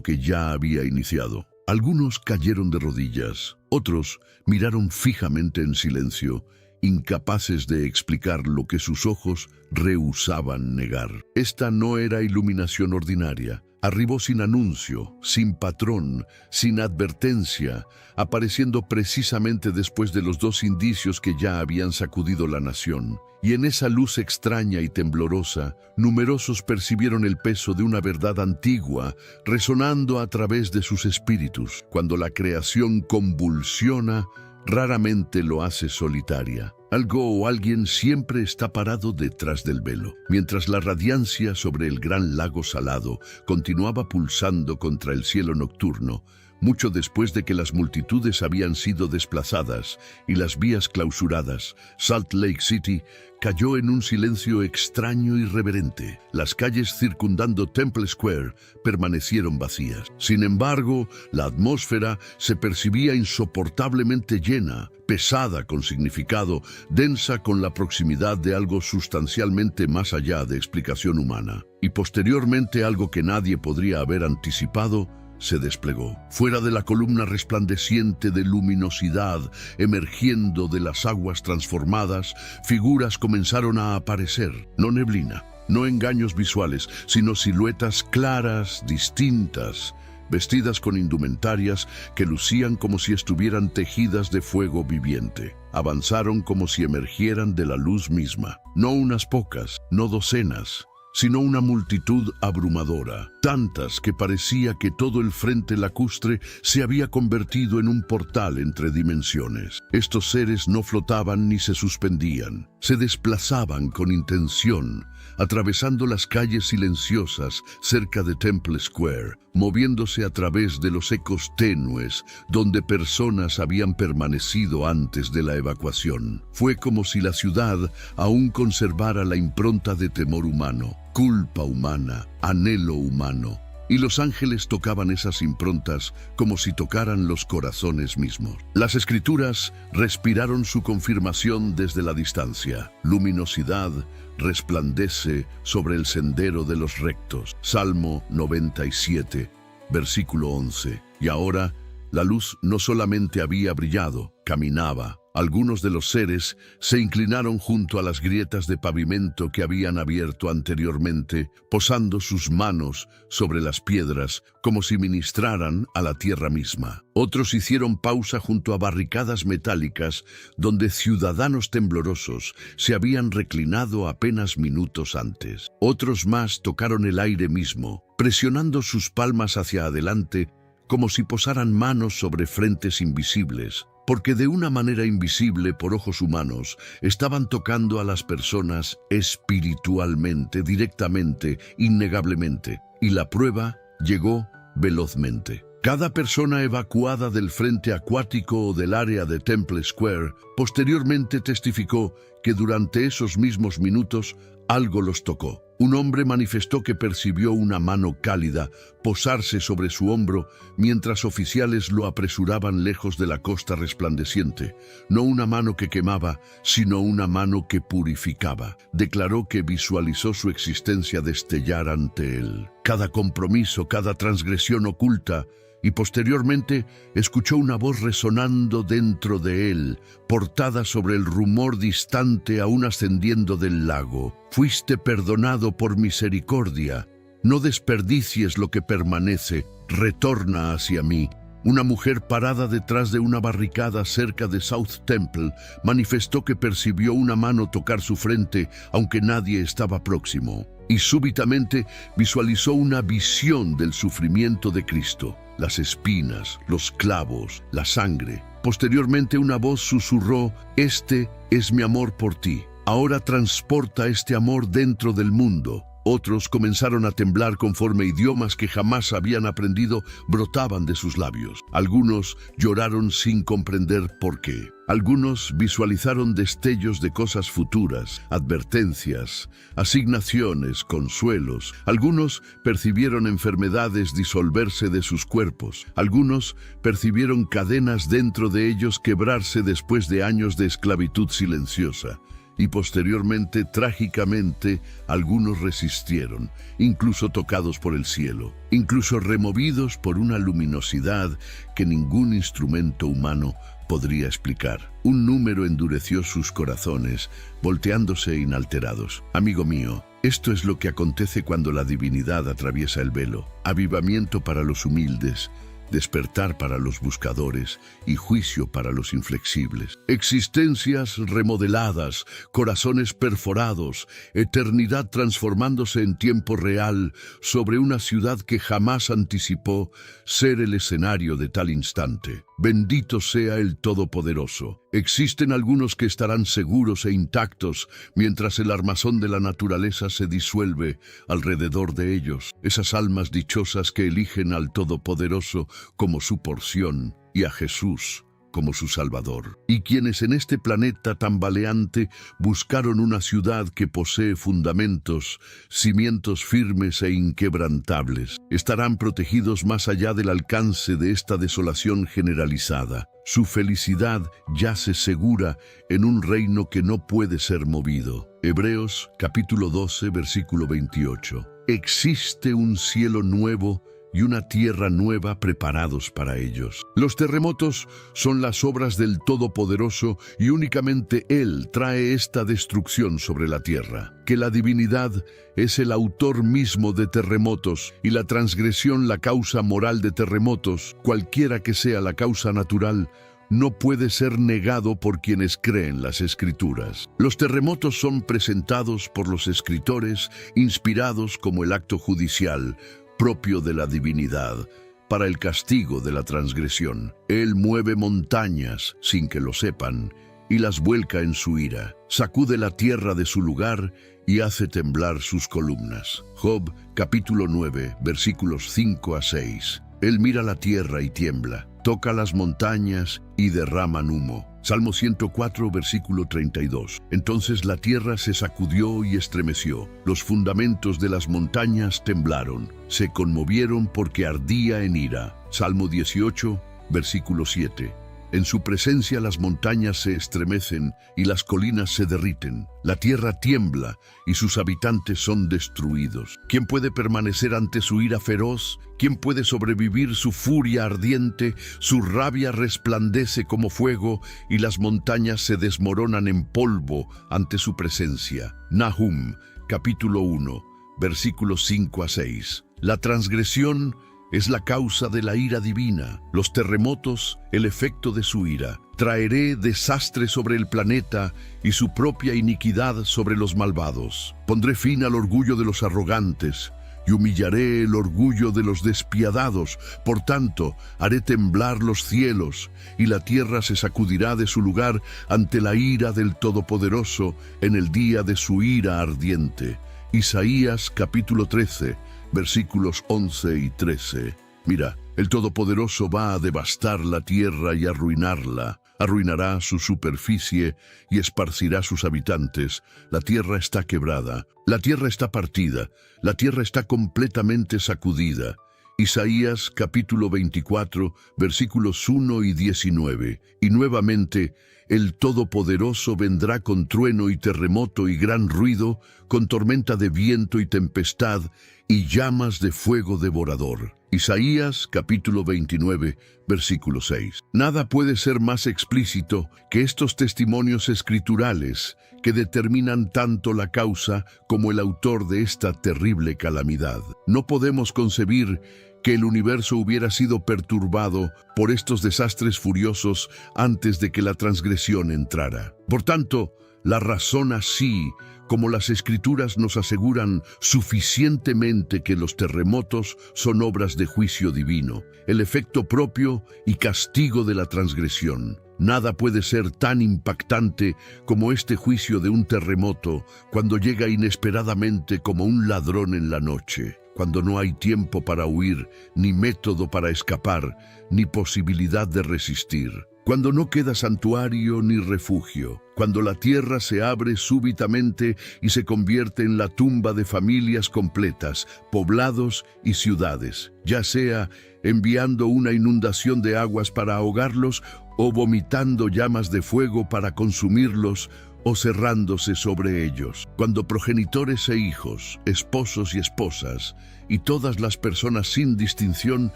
que ya había iniciado. Algunos cayeron de rodillas, otros miraron fijamente en silencio, incapaces de explicar lo que sus ojos rehusaban negar. Esta no era iluminación ordinaria. Arribó sin anuncio, sin patrón, sin advertencia, apareciendo precisamente después de los dos indicios que ya habían sacudido la nación. Y en esa luz extraña y temblorosa, numerosos percibieron el peso de una verdad antigua, resonando a través de sus espíritus. Cuando la creación convulsiona, raramente lo hace solitaria. Algo o alguien siempre está parado detrás del velo. Mientras la radiancia sobre el gran lago salado continuaba pulsando contra el cielo nocturno, mucho después de que las multitudes habían sido desplazadas y las vías clausuradas, Salt Lake City cayó en un silencio extraño y reverente. Las calles circundando Temple Square permanecieron vacías. Sin embargo, la atmósfera se percibía insoportablemente llena, pesada con significado, densa con la proximidad de algo sustancialmente más allá de explicación humana. Y posteriormente algo que nadie podría haber anticipado se desplegó. Fuera de la columna resplandeciente de luminosidad emergiendo de las aguas transformadas, figuras comenzaron a aparecer. No neblina, no engaños visuales, sino siluetas claras, distintas, vestidas con indumentarias que lucían como si estuvieran tejidas de fuego viviente. Avanzaron como si emergieran de la luz misma. No unas pocas, no docenas, sino una multitud abrumadora, tantas que parecía que todo el frente lacustre se había convertido en un portal entre dimensiones. Estos seres no flotaban ni se suspendían, se desplazaban con intención, atravesando las calles silenciosas cerca de Temple Square, moviéndose a través de los ecos tenues donde personas habían permanecido antes de la evacuación. Fue como si la ciudad aún conservara la impronta de temor humano, culpa humana, anhelo humano, y los ángeles tocaban esas improntas como si tocaran los corazones mismos. Las escrituras respiraron su confirmación desde la distancia. Luminosidad resplandece sobre el sendero de los rectos. Salmo 97, versículo 11. Y ahora, la luz no solamente había brillado, caminaba. Algunos de los seres se inclinaron junto a las grietas de pavimento que habían abierto anteriormente, posando sus manos sobre las piedras como si ministraran a la tierra misma. Otros hicieron pausa junto a barricadas metálicas donde ciudadanos temblorosos se habían reclinado apenas minutos antes. Otros más tocaron el aire mismo, presionando sus palmas hacia adelante como si posaran manos sobre frentes invisibles. porque de una manera invisible por ojos humanos estaban tocando a las personas espiritualmente, directamente, innegablemente, y la prueba llegó velozmente. Cada persona evacuada del frente acuático o del área de Temple Square posteriormente testificó que durante esos mismos minutos algo los tocó. Un hombre manifestó que percibió una mano cálida posarse sobre su hombro mientras oficiales lo apresuraban lejos de la costa resplandeciente. No una mano que quemaba, sino una mano que purificaba. Declaró que visualizó su existencia destellar ante él. Cada compromiso, cada transgresión oculta, y posteriormente escuchó una voz resonando dentro de él, portada sobre el rumor distante aún ascendiendo del lago. Fuiste perdonado por misericordia. No desperdicies lo que permanece. Retorna hacia mí. Una mujer parada detrás de una barricada cerca de South Temple manifestó que percibió una mano tocar su frente, aunque nadie estaba próximo. Y súbitamente visualizó una visión del sufrimiento de Cristo. Las espinas, los clavos, la sangre. Posteriormente una voz susurró: «Este es mi amor por ti. Ahora transporta este amor dentro del mundo». Otros comenzaron a temblar conforme idiomas que jamás habían aprendido brotaban de sus labios. Algunos lloraron sin comprender por qué. Algunos visualizaron destellos de cosas futuras, advertencias, asignaciones, consuelos. Algunos percibieron enfermedades disolverse de sus cuerpos. Algunos percibieron cadenas dentro de ellos quebrarse después de años de esclavitud silenciosa. Y posteriormente, trágicamente, algunos resistieron, incluso tocados por el cielo, incluso removidos por una luminosidad que ningún instrumento humano podría explicar. Un número endureció sus corazones, volteándose inalterados. Amigo mío, esto es lo que acontece cuando la divinidad atraviesa el velo. Avivamiento para los humildes, despertar para los buscadores y juicio para los inflexibles. Existencias remodeladas, corazones perforados, eternidad transformándose en tiempo real sobre una ciudad que jamás anticipó ser el escenario de tal instante. Bendito sea el Todopoderoso. Existen algunos que estarán seguros e intactos mientras el armazón de la naturaleza se disuelve alrededor de ellos. Esas almas dichosas que eligen al Todopoderoso como su porción y a Jesús como su Salvador. Y quienes en este planeta tambaleante buscaron una ciudad que posee fundamentos, cimientos firmes e inquebrantables, estarán protegidos más allá del alcance de esta desolación generalizada. Su felicidad yace segura en un reino que no puede ser movido. Hebreos capítulo 12, versículo 28. Existe un cielo nuevo y una tierra nueva preparados para ellos. Los terremotos son las obras del Todopoderoso y únicamente Él trae esta destrucción sobre la tierra. Que la divinidad es el autor mismo de terremotos y la transgresión la causa moral de terremotos, cualquiera que sea la causa natural, no puede ser negado por quienes creen las Escrituras. Los terremotos son presentados por los escritores, inspirados como el acto judicial, propio de la divinidad, para el castigo de la transgresión. Él mueve montañas sin que lo sepan y las vuelca en su ira. Sacude la tierra de su lugar y hace temblar sus columnas. Job capítulo 9, versículos 5 a 6. Él mira la tierra y tiembla, toca las montañas y derraman humo. Salmo 104, versículo 32. Entonces la tierra se sacudió y estremeció. Los fundamentos de las montañas temblaron. Se conmovieron porque ardía en ira. Salmo 18, versículo 7. En su presencia las montañas se estremecen y las colinas se derriten. La tierra tiembla y sus habitantes son destruidos. ¿Quién puede permanecer ante su ira feroz? ¿Quién puede sobrevivir su furia ardiente? Su rabia resplandece como fuego y las montañas se desmoronan en polvo ante su presencia. Nahum, capítulo 1, versículos 5 a 6. La transgresión es la causa de la ira divina. Los terremotos, el efecto de su ira. Traeré desastre sobre el planeta y su propia iniquidad sobre los malvados. Pondré fin al orgullo de los arrogantes y humillaré el orgullo de los despiadados. Por tanto, haré temblar los cielos, y la tierra se sacudirá de su lugar ante la ira del Todopoderoso en el día de su ira ardiente. Isaías capítulo 13, versículos 11 y 13. Mira, el Todopoderoso va a devastar la tierra y arruinarla. Arruinará su superficie y esparcirá sus habitantes. La tierra está quebrada, la tierra está partida, la tierra está completamente sacudida. Isaías capítulo 24, versículos 1 y 19. Y nuevamente, el Todopoderoso vendrá con trueno y terremoto y gran ruido, con tormenta de viento y tempestad, y llamas de fuego devorador. Isaías capítulo 29, versículo 6. Nada puede ser más explícito que estos testimonios escriturales que determinan tanto la causa como el autor de esta terrible calamidad. No podemos concebir que el universo hubiera sido perturbado por estos desastres furiosos antes de que la transgresión entrara. Por tanto, la razón así, como las Escrituras nos aseguran suficientemente que los terremotos son obras de juicio divino, el efecto propio y castigo de la transgresión. Nada puede ser tan impactante como este juicio de un terremoto cuando llega inesperadamente como un ladrón en la noche, cuando no hay tiempo para huir, ni método para escapar, ni posibilidad de resistir. Cuando no queda santuario ni refugio, cuando la tierra se abre súbitamente y se convierte en la tumba de familias completas, poblados y ciudades, ya sea enviando una inundación de aguas para ahogarlos o vomitando llamas de fuego para consumirlos o cerrándose sobre ellos. Cuando progenitores e hijos, esposos y esposas, y todas las personas sin distinción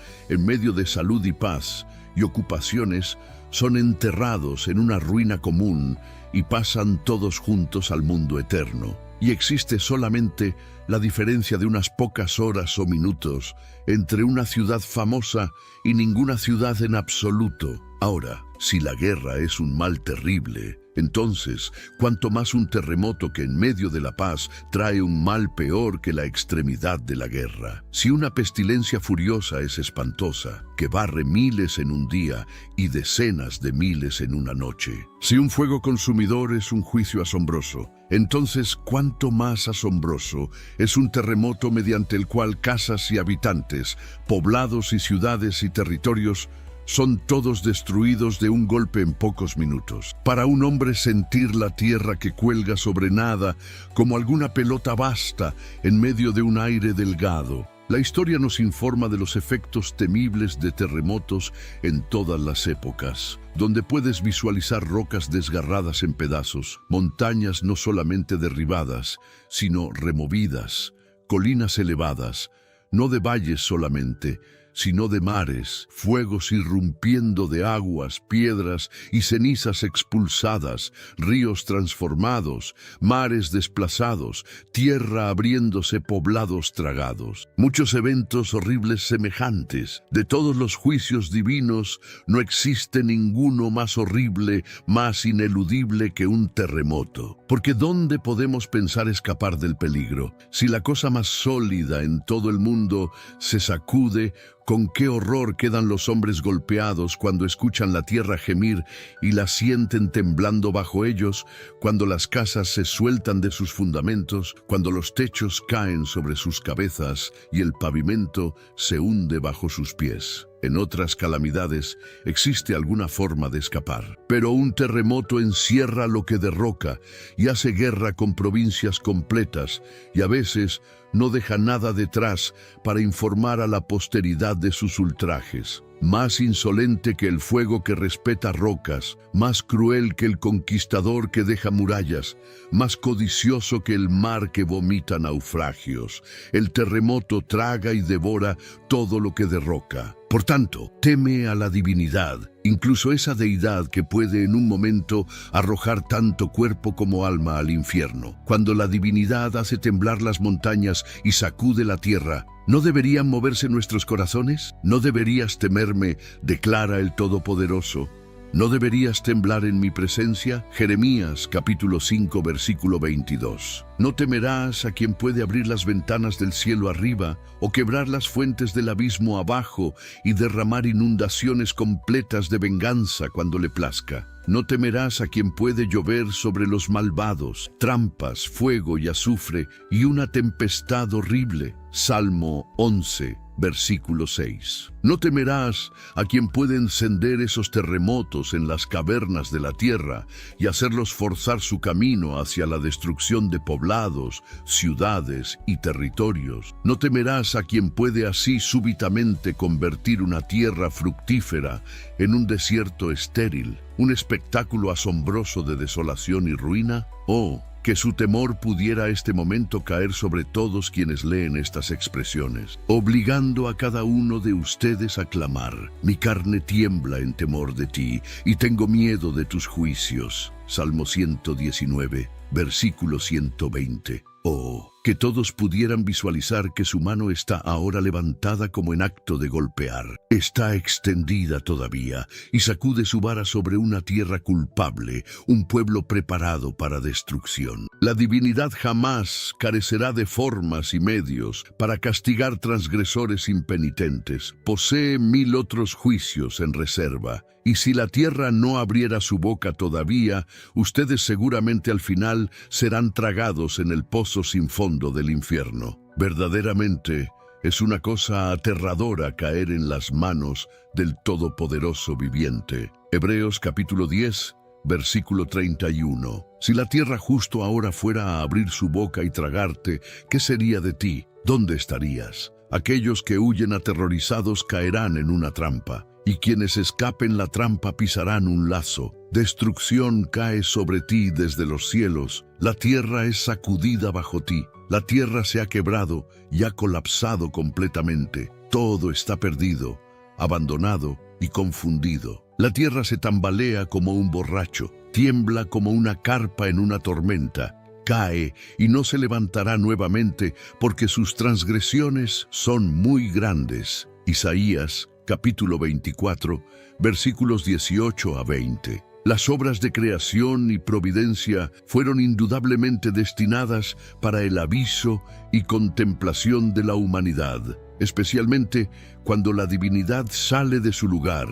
en medio de salud y paz y ocupaciones, son enterrados en una ruina común y pasan todos juntos al mundo eterno. Y existe solamente la diferencia de unas pocas horas o minutos entre una ciudad famosa y ninguna ciudad en absoluto. Ahora, si la guerra es un mal terrible, entonces, cuanto más un terremoto que en medio de la paz trae un mal peor que la extremidad de la guerra. Si una pestilencia furiosa es espantosa, que barre miles en un día y decenas de miles en una noche. Si un fuego consumidor es un juicio asombroso, entonces cuánto más asombroso es un terremoto mediante el cual casas y habitantes, poblados y ciudades y territorios son todos destruidos de un golpe en pocos minutos. Para un hombre sentir la tierra que cuelga sobre nada como alguna pelota vasta en medio de un aire delgado. La historia nos informa de los efectos temibles de terremotos en todas las épocas, donde puedes visualizar rocas desgarradas en pedazos, montañas no solamente derribadas, sino removidas, colinas elevadas, no de valles solamente, sino de mares, fuegos irrumpiendo de aguas, piedras y cenizas expulsadas, ríos transformados, mares desplazados, tierra abriéndose, poblados tragados. Muchos eventos horribles semejantes. De todos los juicios divinos, no existe ninguno más horrible, más ineludible que un terremoto. Porque ¿dónde podemos pensar escapar del peligro? Si la cosa más sólida en todo el mundo se sacude, con qué horror quedan los hombres golpeados cuando escuchan la tierra gemir y la sienten temblando bajo ellos, cuando las casas se sueltan de sus fundamentos, cuando los techos caen sobre sus cabezas y el pavimento se hunde bajo sus pies. En otras calamidades existe alguna forma de escapar, pero un terremoto encierra lo que derroca y hace guerra con provincias completas y a veces no deja nada detrás para informar a la posteridad de sus ultrajes. Más insolente que el fuego que respeta rocas, más cruel que el conquistador que deja murallas, más codicioso que el mar que vomita naufragios. El terremoto traga y devora todo lo que derroca. Por tanto, teme a la divinidad, incluso esa deidad que puede en un momento arrojar tanto cuerpo como alma al infierno. Cuando la divinidad hace temblar las montañas y sacude la tierra, ¿no deberían moverse nuestros corazones? ¿No deberías temerme?, declara el Todopoderoso. ¿No deberías temblar en mi presencia? Jeremías capítulo 5 versículo 22. No temerás a quien puede abrir las ventanas del cielo arriba o quebrar las fuentes del abismo abajo y derramar inundaciones completas de venganza cuando le plazca. No temerás a quien puede llover sobre los malvados, trampas, fuego y azufre y una tempestad horrible. Salmo 11, versículo 6. No temerás a quien puede encender esos terremotos en las cavernas de la tierra y hacerlos forzar su camino hacia la destrucción de poblados, ciudades y territorios. No temerás a quien puede así súbitamente convertir una tierra fructífera en un desierto estéril, un espectáculo asombroso de desolación y ruina. Oh, que su temor pudiera este momento caer sobre todos quienes leen estas expresiones, obligando a cada uno de ustedes a clamar: mi carne tiembla en temor de ti y tengo miedo de tus juicios. Salmo 119, versículo 120. Oh, que todos pudieran visualizar que su mano está ahora levantada como en acto de golpear. Está extendida todavía y sacude su vara sobre una tierra culpable, un pueblo preparado para destrucción. La divinidad jamás carecerá de formas y medios para castigar transgresores impenitentes. Posee 1000 otros juicios en reserva. Y si la tierra no abriera su boca todavía, ustedes seguramente al final serán tragados en el pozo sin fondo del infierno. Verdaderamente, es una cosa aterradora caer en las manos del Todopoderoso viviente. Hebreos capítulo 10, versículo 31. Si la tierra justo ahora fuera a abrir su boca y tragarte, ¿qué sería de ti? ¿Dónde estarías? Aquellos que huyen aterrorizados caerán en una trampa, y quienes escapen la trampa pisarán un lazo. Destrucción cae sobre ti desde los cielos, la tierra es sacudida bajo ti, la tierra se ha quebrado y ha colapsado completamente. Todo está perdido, abandonado y confundido. La tierra se tambalea como un borracho, tiembla como una carpa en una tormenta. Cae y no se levantará nuevamente porque sus transgresiones son muy grandes. Isaías capítulo 24, versículos 18 a 20. Las obras de creación y providencia fueron indudablemente destinadas para el aviso y contemplación de la humanidad, especialmente cuando la divinidad sale de su lugar,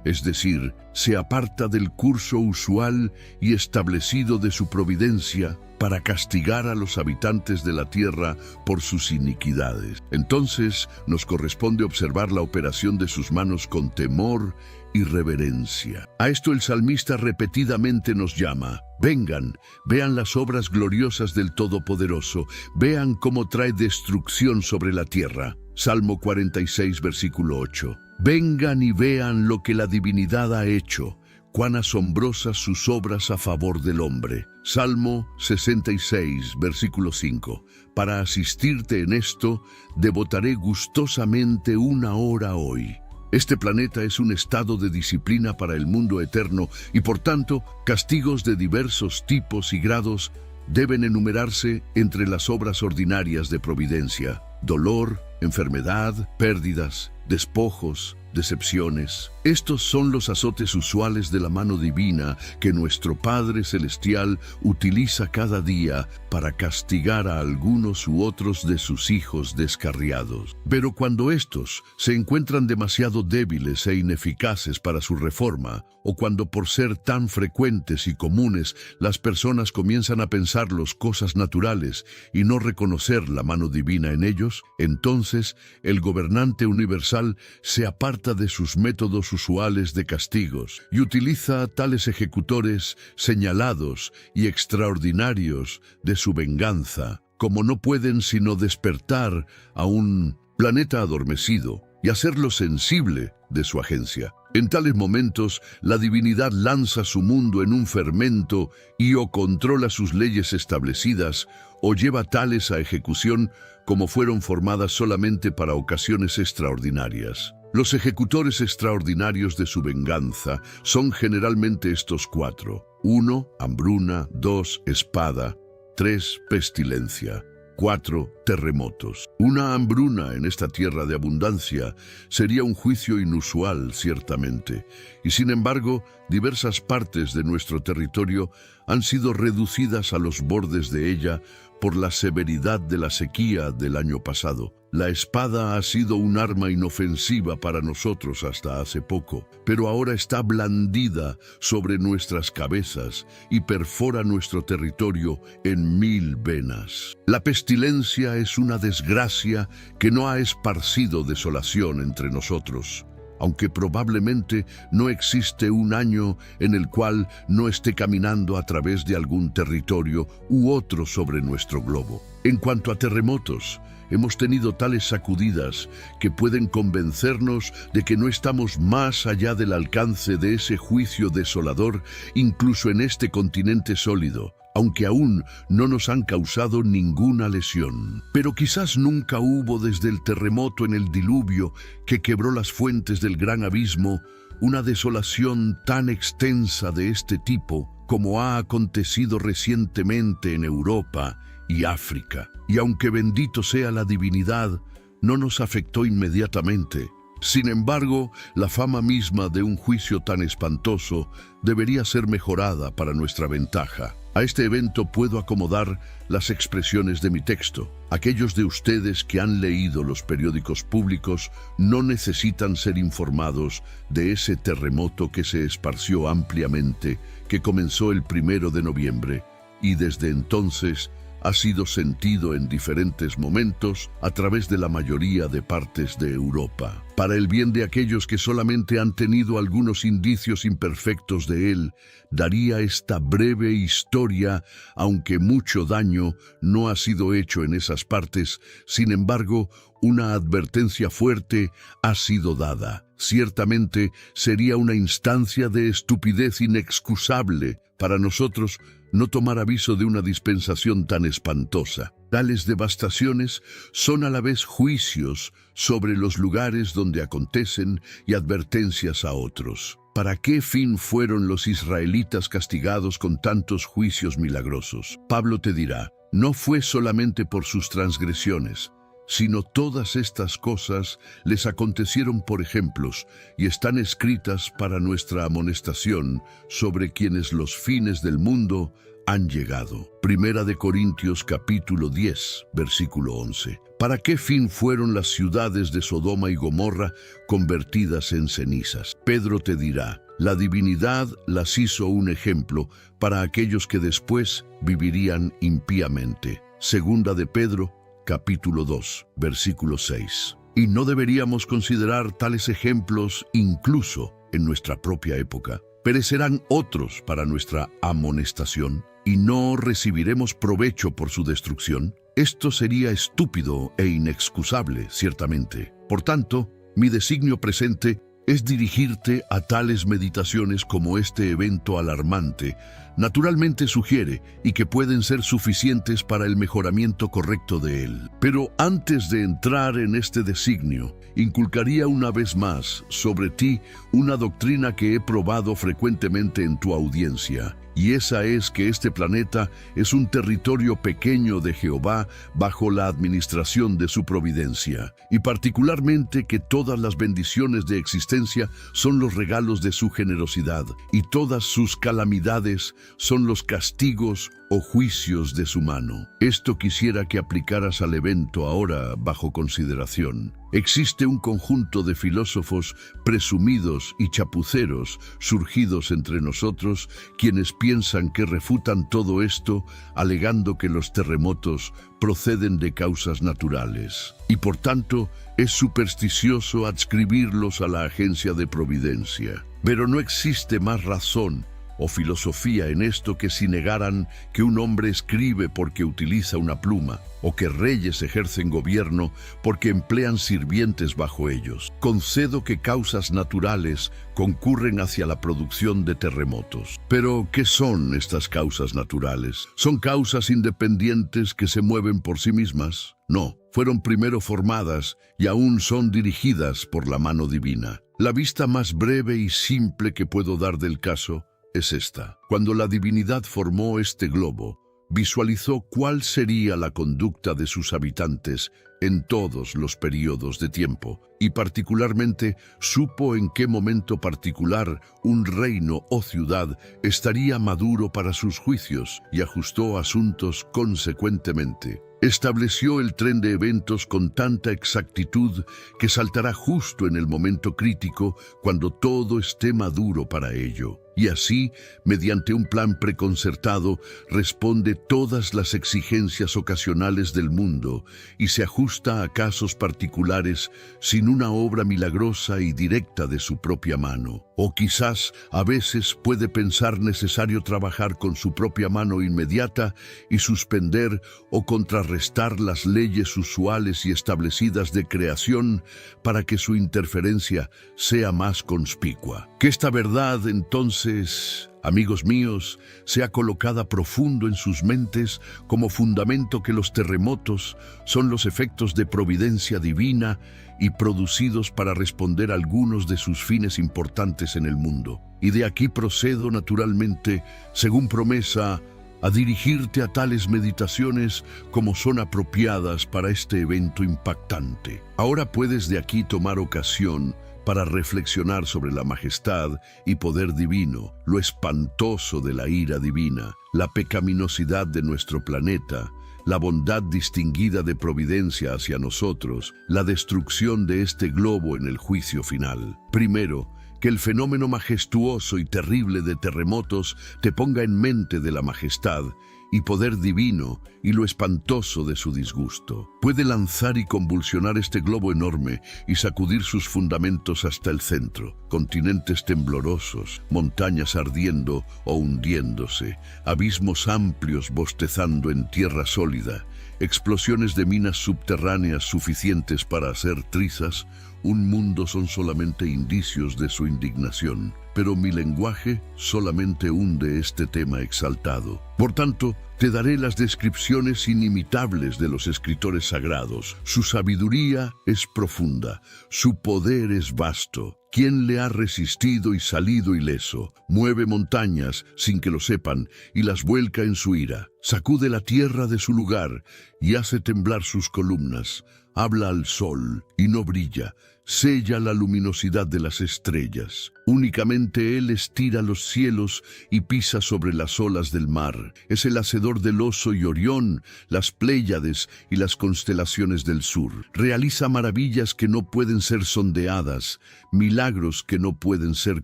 es decir, se aparta del curso usual y establecido de su providencia para castigar a los habitantes de la tierra por sus iniquidades. Entonces nos corresponde observar la operación de sus manos con temor y reverencia. A esto el salmista repetidamente nos llama: vengan, vean las obras gloriosas del Todopoderoso, vean cómo trae destrucción sobre la tierra. Salmo 46, versículo 8. Vengan y vean lo que la divinidad ha hecho, cuán asombrosas sus obras a favor del hombre. Salmo 66, versículo 5. Para asistirte en esto, devotaré gustosamente 1 hora hoy. Este planeta es un estado de disciplina para el mundo eterno y por tanto, castigos de diversos tipos y grados deben enumerarse entre las obras ordinarias de providencia: dolor, enfermedad, pérdidas, despojos, decepciones. Estos son los azotes usuales de la mano divina que nuestro Padre Celestial utiliza cada día para castigar a algunos u otros de sus hijos descarriados. Pero cuando estos se encuentran demasiado débiles e ineficaces para su reforma, o cuando por ser tan frecuentes y comunes las personas comienzan a pensarlos cosas naturales y no reconocer la mano divina en ellos, entonces el gobernante universal se aparta de sus métodos usuales de castigos y utiliza tales ejecutores señalados y extraordinarios de su venganza, como no pueden sino despertar a un planeta adormecido y hacerlo sensible de su agencia. En tales momentos, la divinidad lanza su mundo en un fermento y o controla sus leyes establecidas o lleva tales a ejecución como fueron formadas solamente para ocasiones extraordinarias. Los ejecutores extraordinarios de su venganza son generalmente estos 4. 1. Hambruna. 2. Espada. 3. Pestilencia. 4 terremotos. Una hambruna en esta tierra de abundancia sería un juicio inusual, ciertamente, y sin embargo, diversas partes de nuestro territorio han sido reducidas a los bordes de ella por la severidad de la sequía del año pasado. La espada ha sido un arma inofensiva para nosotros hasta hace poco, pero ahora está blandida sobre nuestras cabezas y perfora nuestro territorio en 1000 venas. La pestilencia es una desgracia que no ha esparcido desolación entre nosotros, aunque probablemente no existe un año en el cual no esté caminando a través de algún territorio u otro sobre nuestro globo. En cuanto a terremotos, hemos tenido tales sacudidas que pueden convencernos de que no estamos más allá del alcance de ese juicio desolador, incluso en este continente sólido, aunque aún no nos han causado ninguna lesión. Pero quizás nunca hubo desde el terremoto en el diluvio que quebró las fuentes del gran abismo una desolación tan extensa de este tipo como ha acontecido recientemente en Europa y África. Y aunque bendito sea la divinidad, no nos afectó inmediatamente. Sin embargo, la fama misma de un juicio tan espantoso debería ser mejorada para nuestra ventaja. A este evento puedo acomodar las expresiones de mi texto. Aquellos de ustedes que han leído los periódicos públicos no necesitan ser informados de ese terremoto que se esparció ampliamente, que comenzó el 1 de noviembre, y desde entonces ha sido sentido en diferentes momentos a través de la mayoría de partes de Europa. Para el bien de aquellos que solamente han tenido algunos indicios imperfectos de él, daría esta breve historia, aunque mucho daño no ha sido hecho en esas partes. Sin embargo, una advertencia fuerte ha sido dada. Ciertamente sería una instancia de estupidez inexcusable para nosotros no tomar aviso de una dispensación tan espantosa. Tales devastaciones son a la vez juicios sobre los lugares donde acontecen y advertencias a otros. ¿Para qué fin fueron los israelitas castigados con tantos juicios milagrosos? Pablo te dirá, no fue solamente por sus transgresiones, sino todas estas cosas les acontecieron por ejemplos y están escritas para nuestra amonestación sobre quienes los fines del mundo han llegado. Primera de Corintios capítulo 10, versículo 11. ¿Para qué fin fueron las ciudades de Sodoma y Gomorra convertidas en cenizas? Pedro te dirá, la divinidad las hizo un ejemplo para aquellos que después vivirían impíamente. Segunda de Pedro capítulo 2, versículo 6. Y no deberíamos considerar tales ejemplos incluso en nuestra propia época. Perecerán otros para nuestra amonestación y no recibiremos provecho por su destrucción. Esto sería estúpido e inexcusable, ciertamente. Por tanto, mi designio presente es dirigirte a tales meditaciones como este evento alarmante naturalmente sugiere y que pueden ser suficientes para el mejoramiento correcto de él. Pero antes de entrar en este designio, inculcaría una vez más sobre ti una doctrina que he probado frecuentemente en tu audiencia, y esa es que este planeta es un territorio pequeño de Jehová bajo la administración de su providencia, y particularmente que todas las bendiciones de existencia son los regalos de su generosidad, y todas sus calamidades son los castigos o juicios de su mano. Esto quisiera que aplicaras al evento ahora bajo consideración. Existe un conjunto de filósofos presumidos y chapuceros surgidos entre nosotros, quienes piensan que refutan todo esto, alegando que los terremotos proceden de causas naturales, y por tanto es supersticioso adscribirlos a la agencia de providencia. Pero no existe más razón o filosofía en esto que si negaran que un hombre escribe porque utiliza una pluma, o que reyes ejercen gobierno porque emplean sirvientes bajo ellos. Concedo que causas naturales concurren hacia la producción de terremotos. Pero, ¿qué son estas causas naturales? ¿Son causas independientes que se mueven por sí mismas? No, fueron primero formadas y aún son dirigidas por la mano divina. La vista más breve y simple que puedo dar del caso es esta. Cuando la divinidad formó este globo, visualizó cuál sería la conducta de sus habitantes en todos los periodos de tiempo, y particularmente supo en qué momento particular un reino o ciudad estaría maduro para sus juicios y ajustó asuntos consecuentemente. Estableció el tren de eventos con tanta exactitud que saltará justo en el momento crítico cuando todo esté maduro para ello. Y así, mediante un plan preconcertado, responde todas las exigencias ocasionales del mundo y se ajusta a casos particulares sin una obra milagrosa y directa de su propia mano. O quizás a veces puede pensar necesario trabajar con su propia mano inmediata y suspender o contrarrestar las leyes usuales y establecidas de creación para que su interferencia sea más conspicua. Que esta verdad, entonces, amigos míos, sea colocada profundo en sus mentes como fundamento que los terremotos son los efectos de providencia divina y producidos para responder a algunos de sus fines importantes en el mundo. Y de aquí procedo naturalmente, según promesa, a dirigirte a tales meditaciones como son apropiadas para este evento impactante. Ahora puedes de aquí tomar ocasión para reflexionar sobre la majestad y poder divino, lo espantoso de la ira divina, la pecaminosidad de nuestro planeta, la bondad distinguida de providencia hacia nosotros, la destrucción de este globo en el juicio final. Primero, que el fenómeno majestuoso y terrible de terremotos te ponga en mente de la majestad y poder divino y lo espantoso de su disgusto. Puede lanzar y convulsionar este globo enorme y sacudir sus fundamentos hasta el centro. Continentes temblorosos, montañas ardiendo o hundiéndose, abismos amplios bostezando en tierra sólida, explosiones de minas subterráneas suficientes para hacer trizas. Un mundo son solamente indicios de su indignación, pero mi lenguaje solamente hunde este tema exaltado. Por tanto, te daré las descripciones inimitables de los escritores sagrados. Su sabiduría es profunda, su poder es vasto. ¿Quién le ha resistido y salido ileso? Mueve montañas sin que lo sepan y las vuelca en su ira. Sacude la tierra de su lugar y hace temblar sus columnas. Habla al sol y no brilla, sella la luminosidad de las estrellas. Únicamente él estira los cielos y pisa sobre las olas del mar. Es el hacedor del Oso y Orión, las Pléyades y las constelaciones del sur. Realiza maravillas que no pueden ser sondeadas, milagros que no pueden ser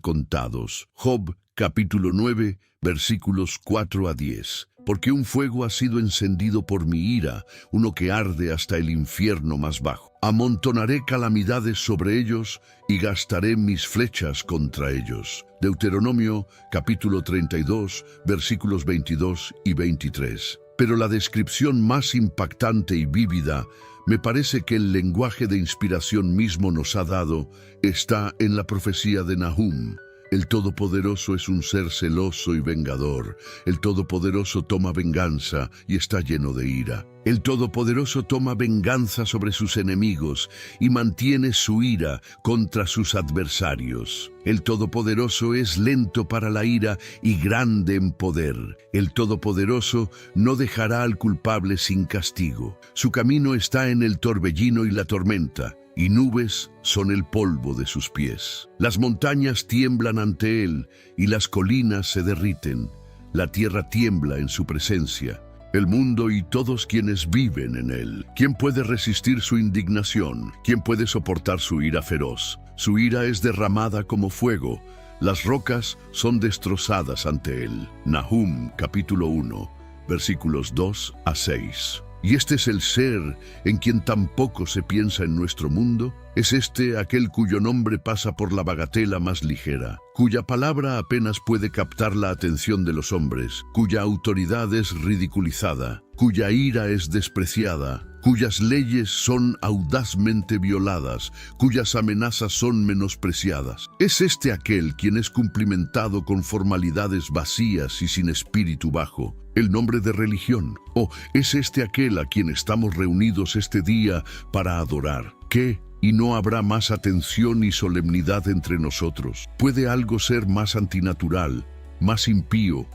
contados. Job, capítulo 9, versículos 4 a 10. Porque un fuego ha sido encendido por mi ira, uno que arde hasta el infierno más bajo. Amontonaré calamidades sobre ellos y gastaré mis flechas contra ellos. Deuteronomio, capítulo 32, versículos 22 y 23. Pero la descripción más impactante y vívida, me parece que el lenguaje de inspiración mismo nos ha dado, está en la profecía de Nahum. El Todopoderoso es un ser celoso y vengador. El Todopoderoso toma venganza y está lleno de ira. El Todopoderoso toma venganza sobre sus enemigos y mantiene su ira contra sus adversarios. El Todopoderoso es lento para la ira y grande en poder. El Todopoderoso no dejará al culpable sin castigo. Su camino está en el torbellino y la tormenta, y nubes son el polvo de sus pies. Las montañas tiemblan ante él, y las colinas se derriten. La tierra tiembla en su presencia, el mundo y todos quienes viven en él. ¿Quién puede resistir su indignación? ¿Quién puede soportar su ira feroz? Su ira es derramada como fuego. Las rocas son destrozadas ante él. Nahum, capítulo 1, versículos 2 a 6. ¿Y este es el ser en quien tampoco se piensa en nuestro mundo? ¿Es este aquel cuyo nombre pasa por la bagatela más ligera, cuya palabra apenas puede captar la atención de los hombres, cuya autoridad es ridiculizada, cuya ira es despreciada, cuyas leyes son audazmente violadas, cuyas amenazas son menospreciadas? ¿Es este aquel quien es cumplimentado con formalidades vacías y sin espíritu bajo, el nombre de religión? ¿O es este aquel a quien estamos reunidos este día para adorar? ¿Qué? ¿Y no habrá más atención y solemnidad entre nosotros? ¿Puede algo ser más antinatural, más impío,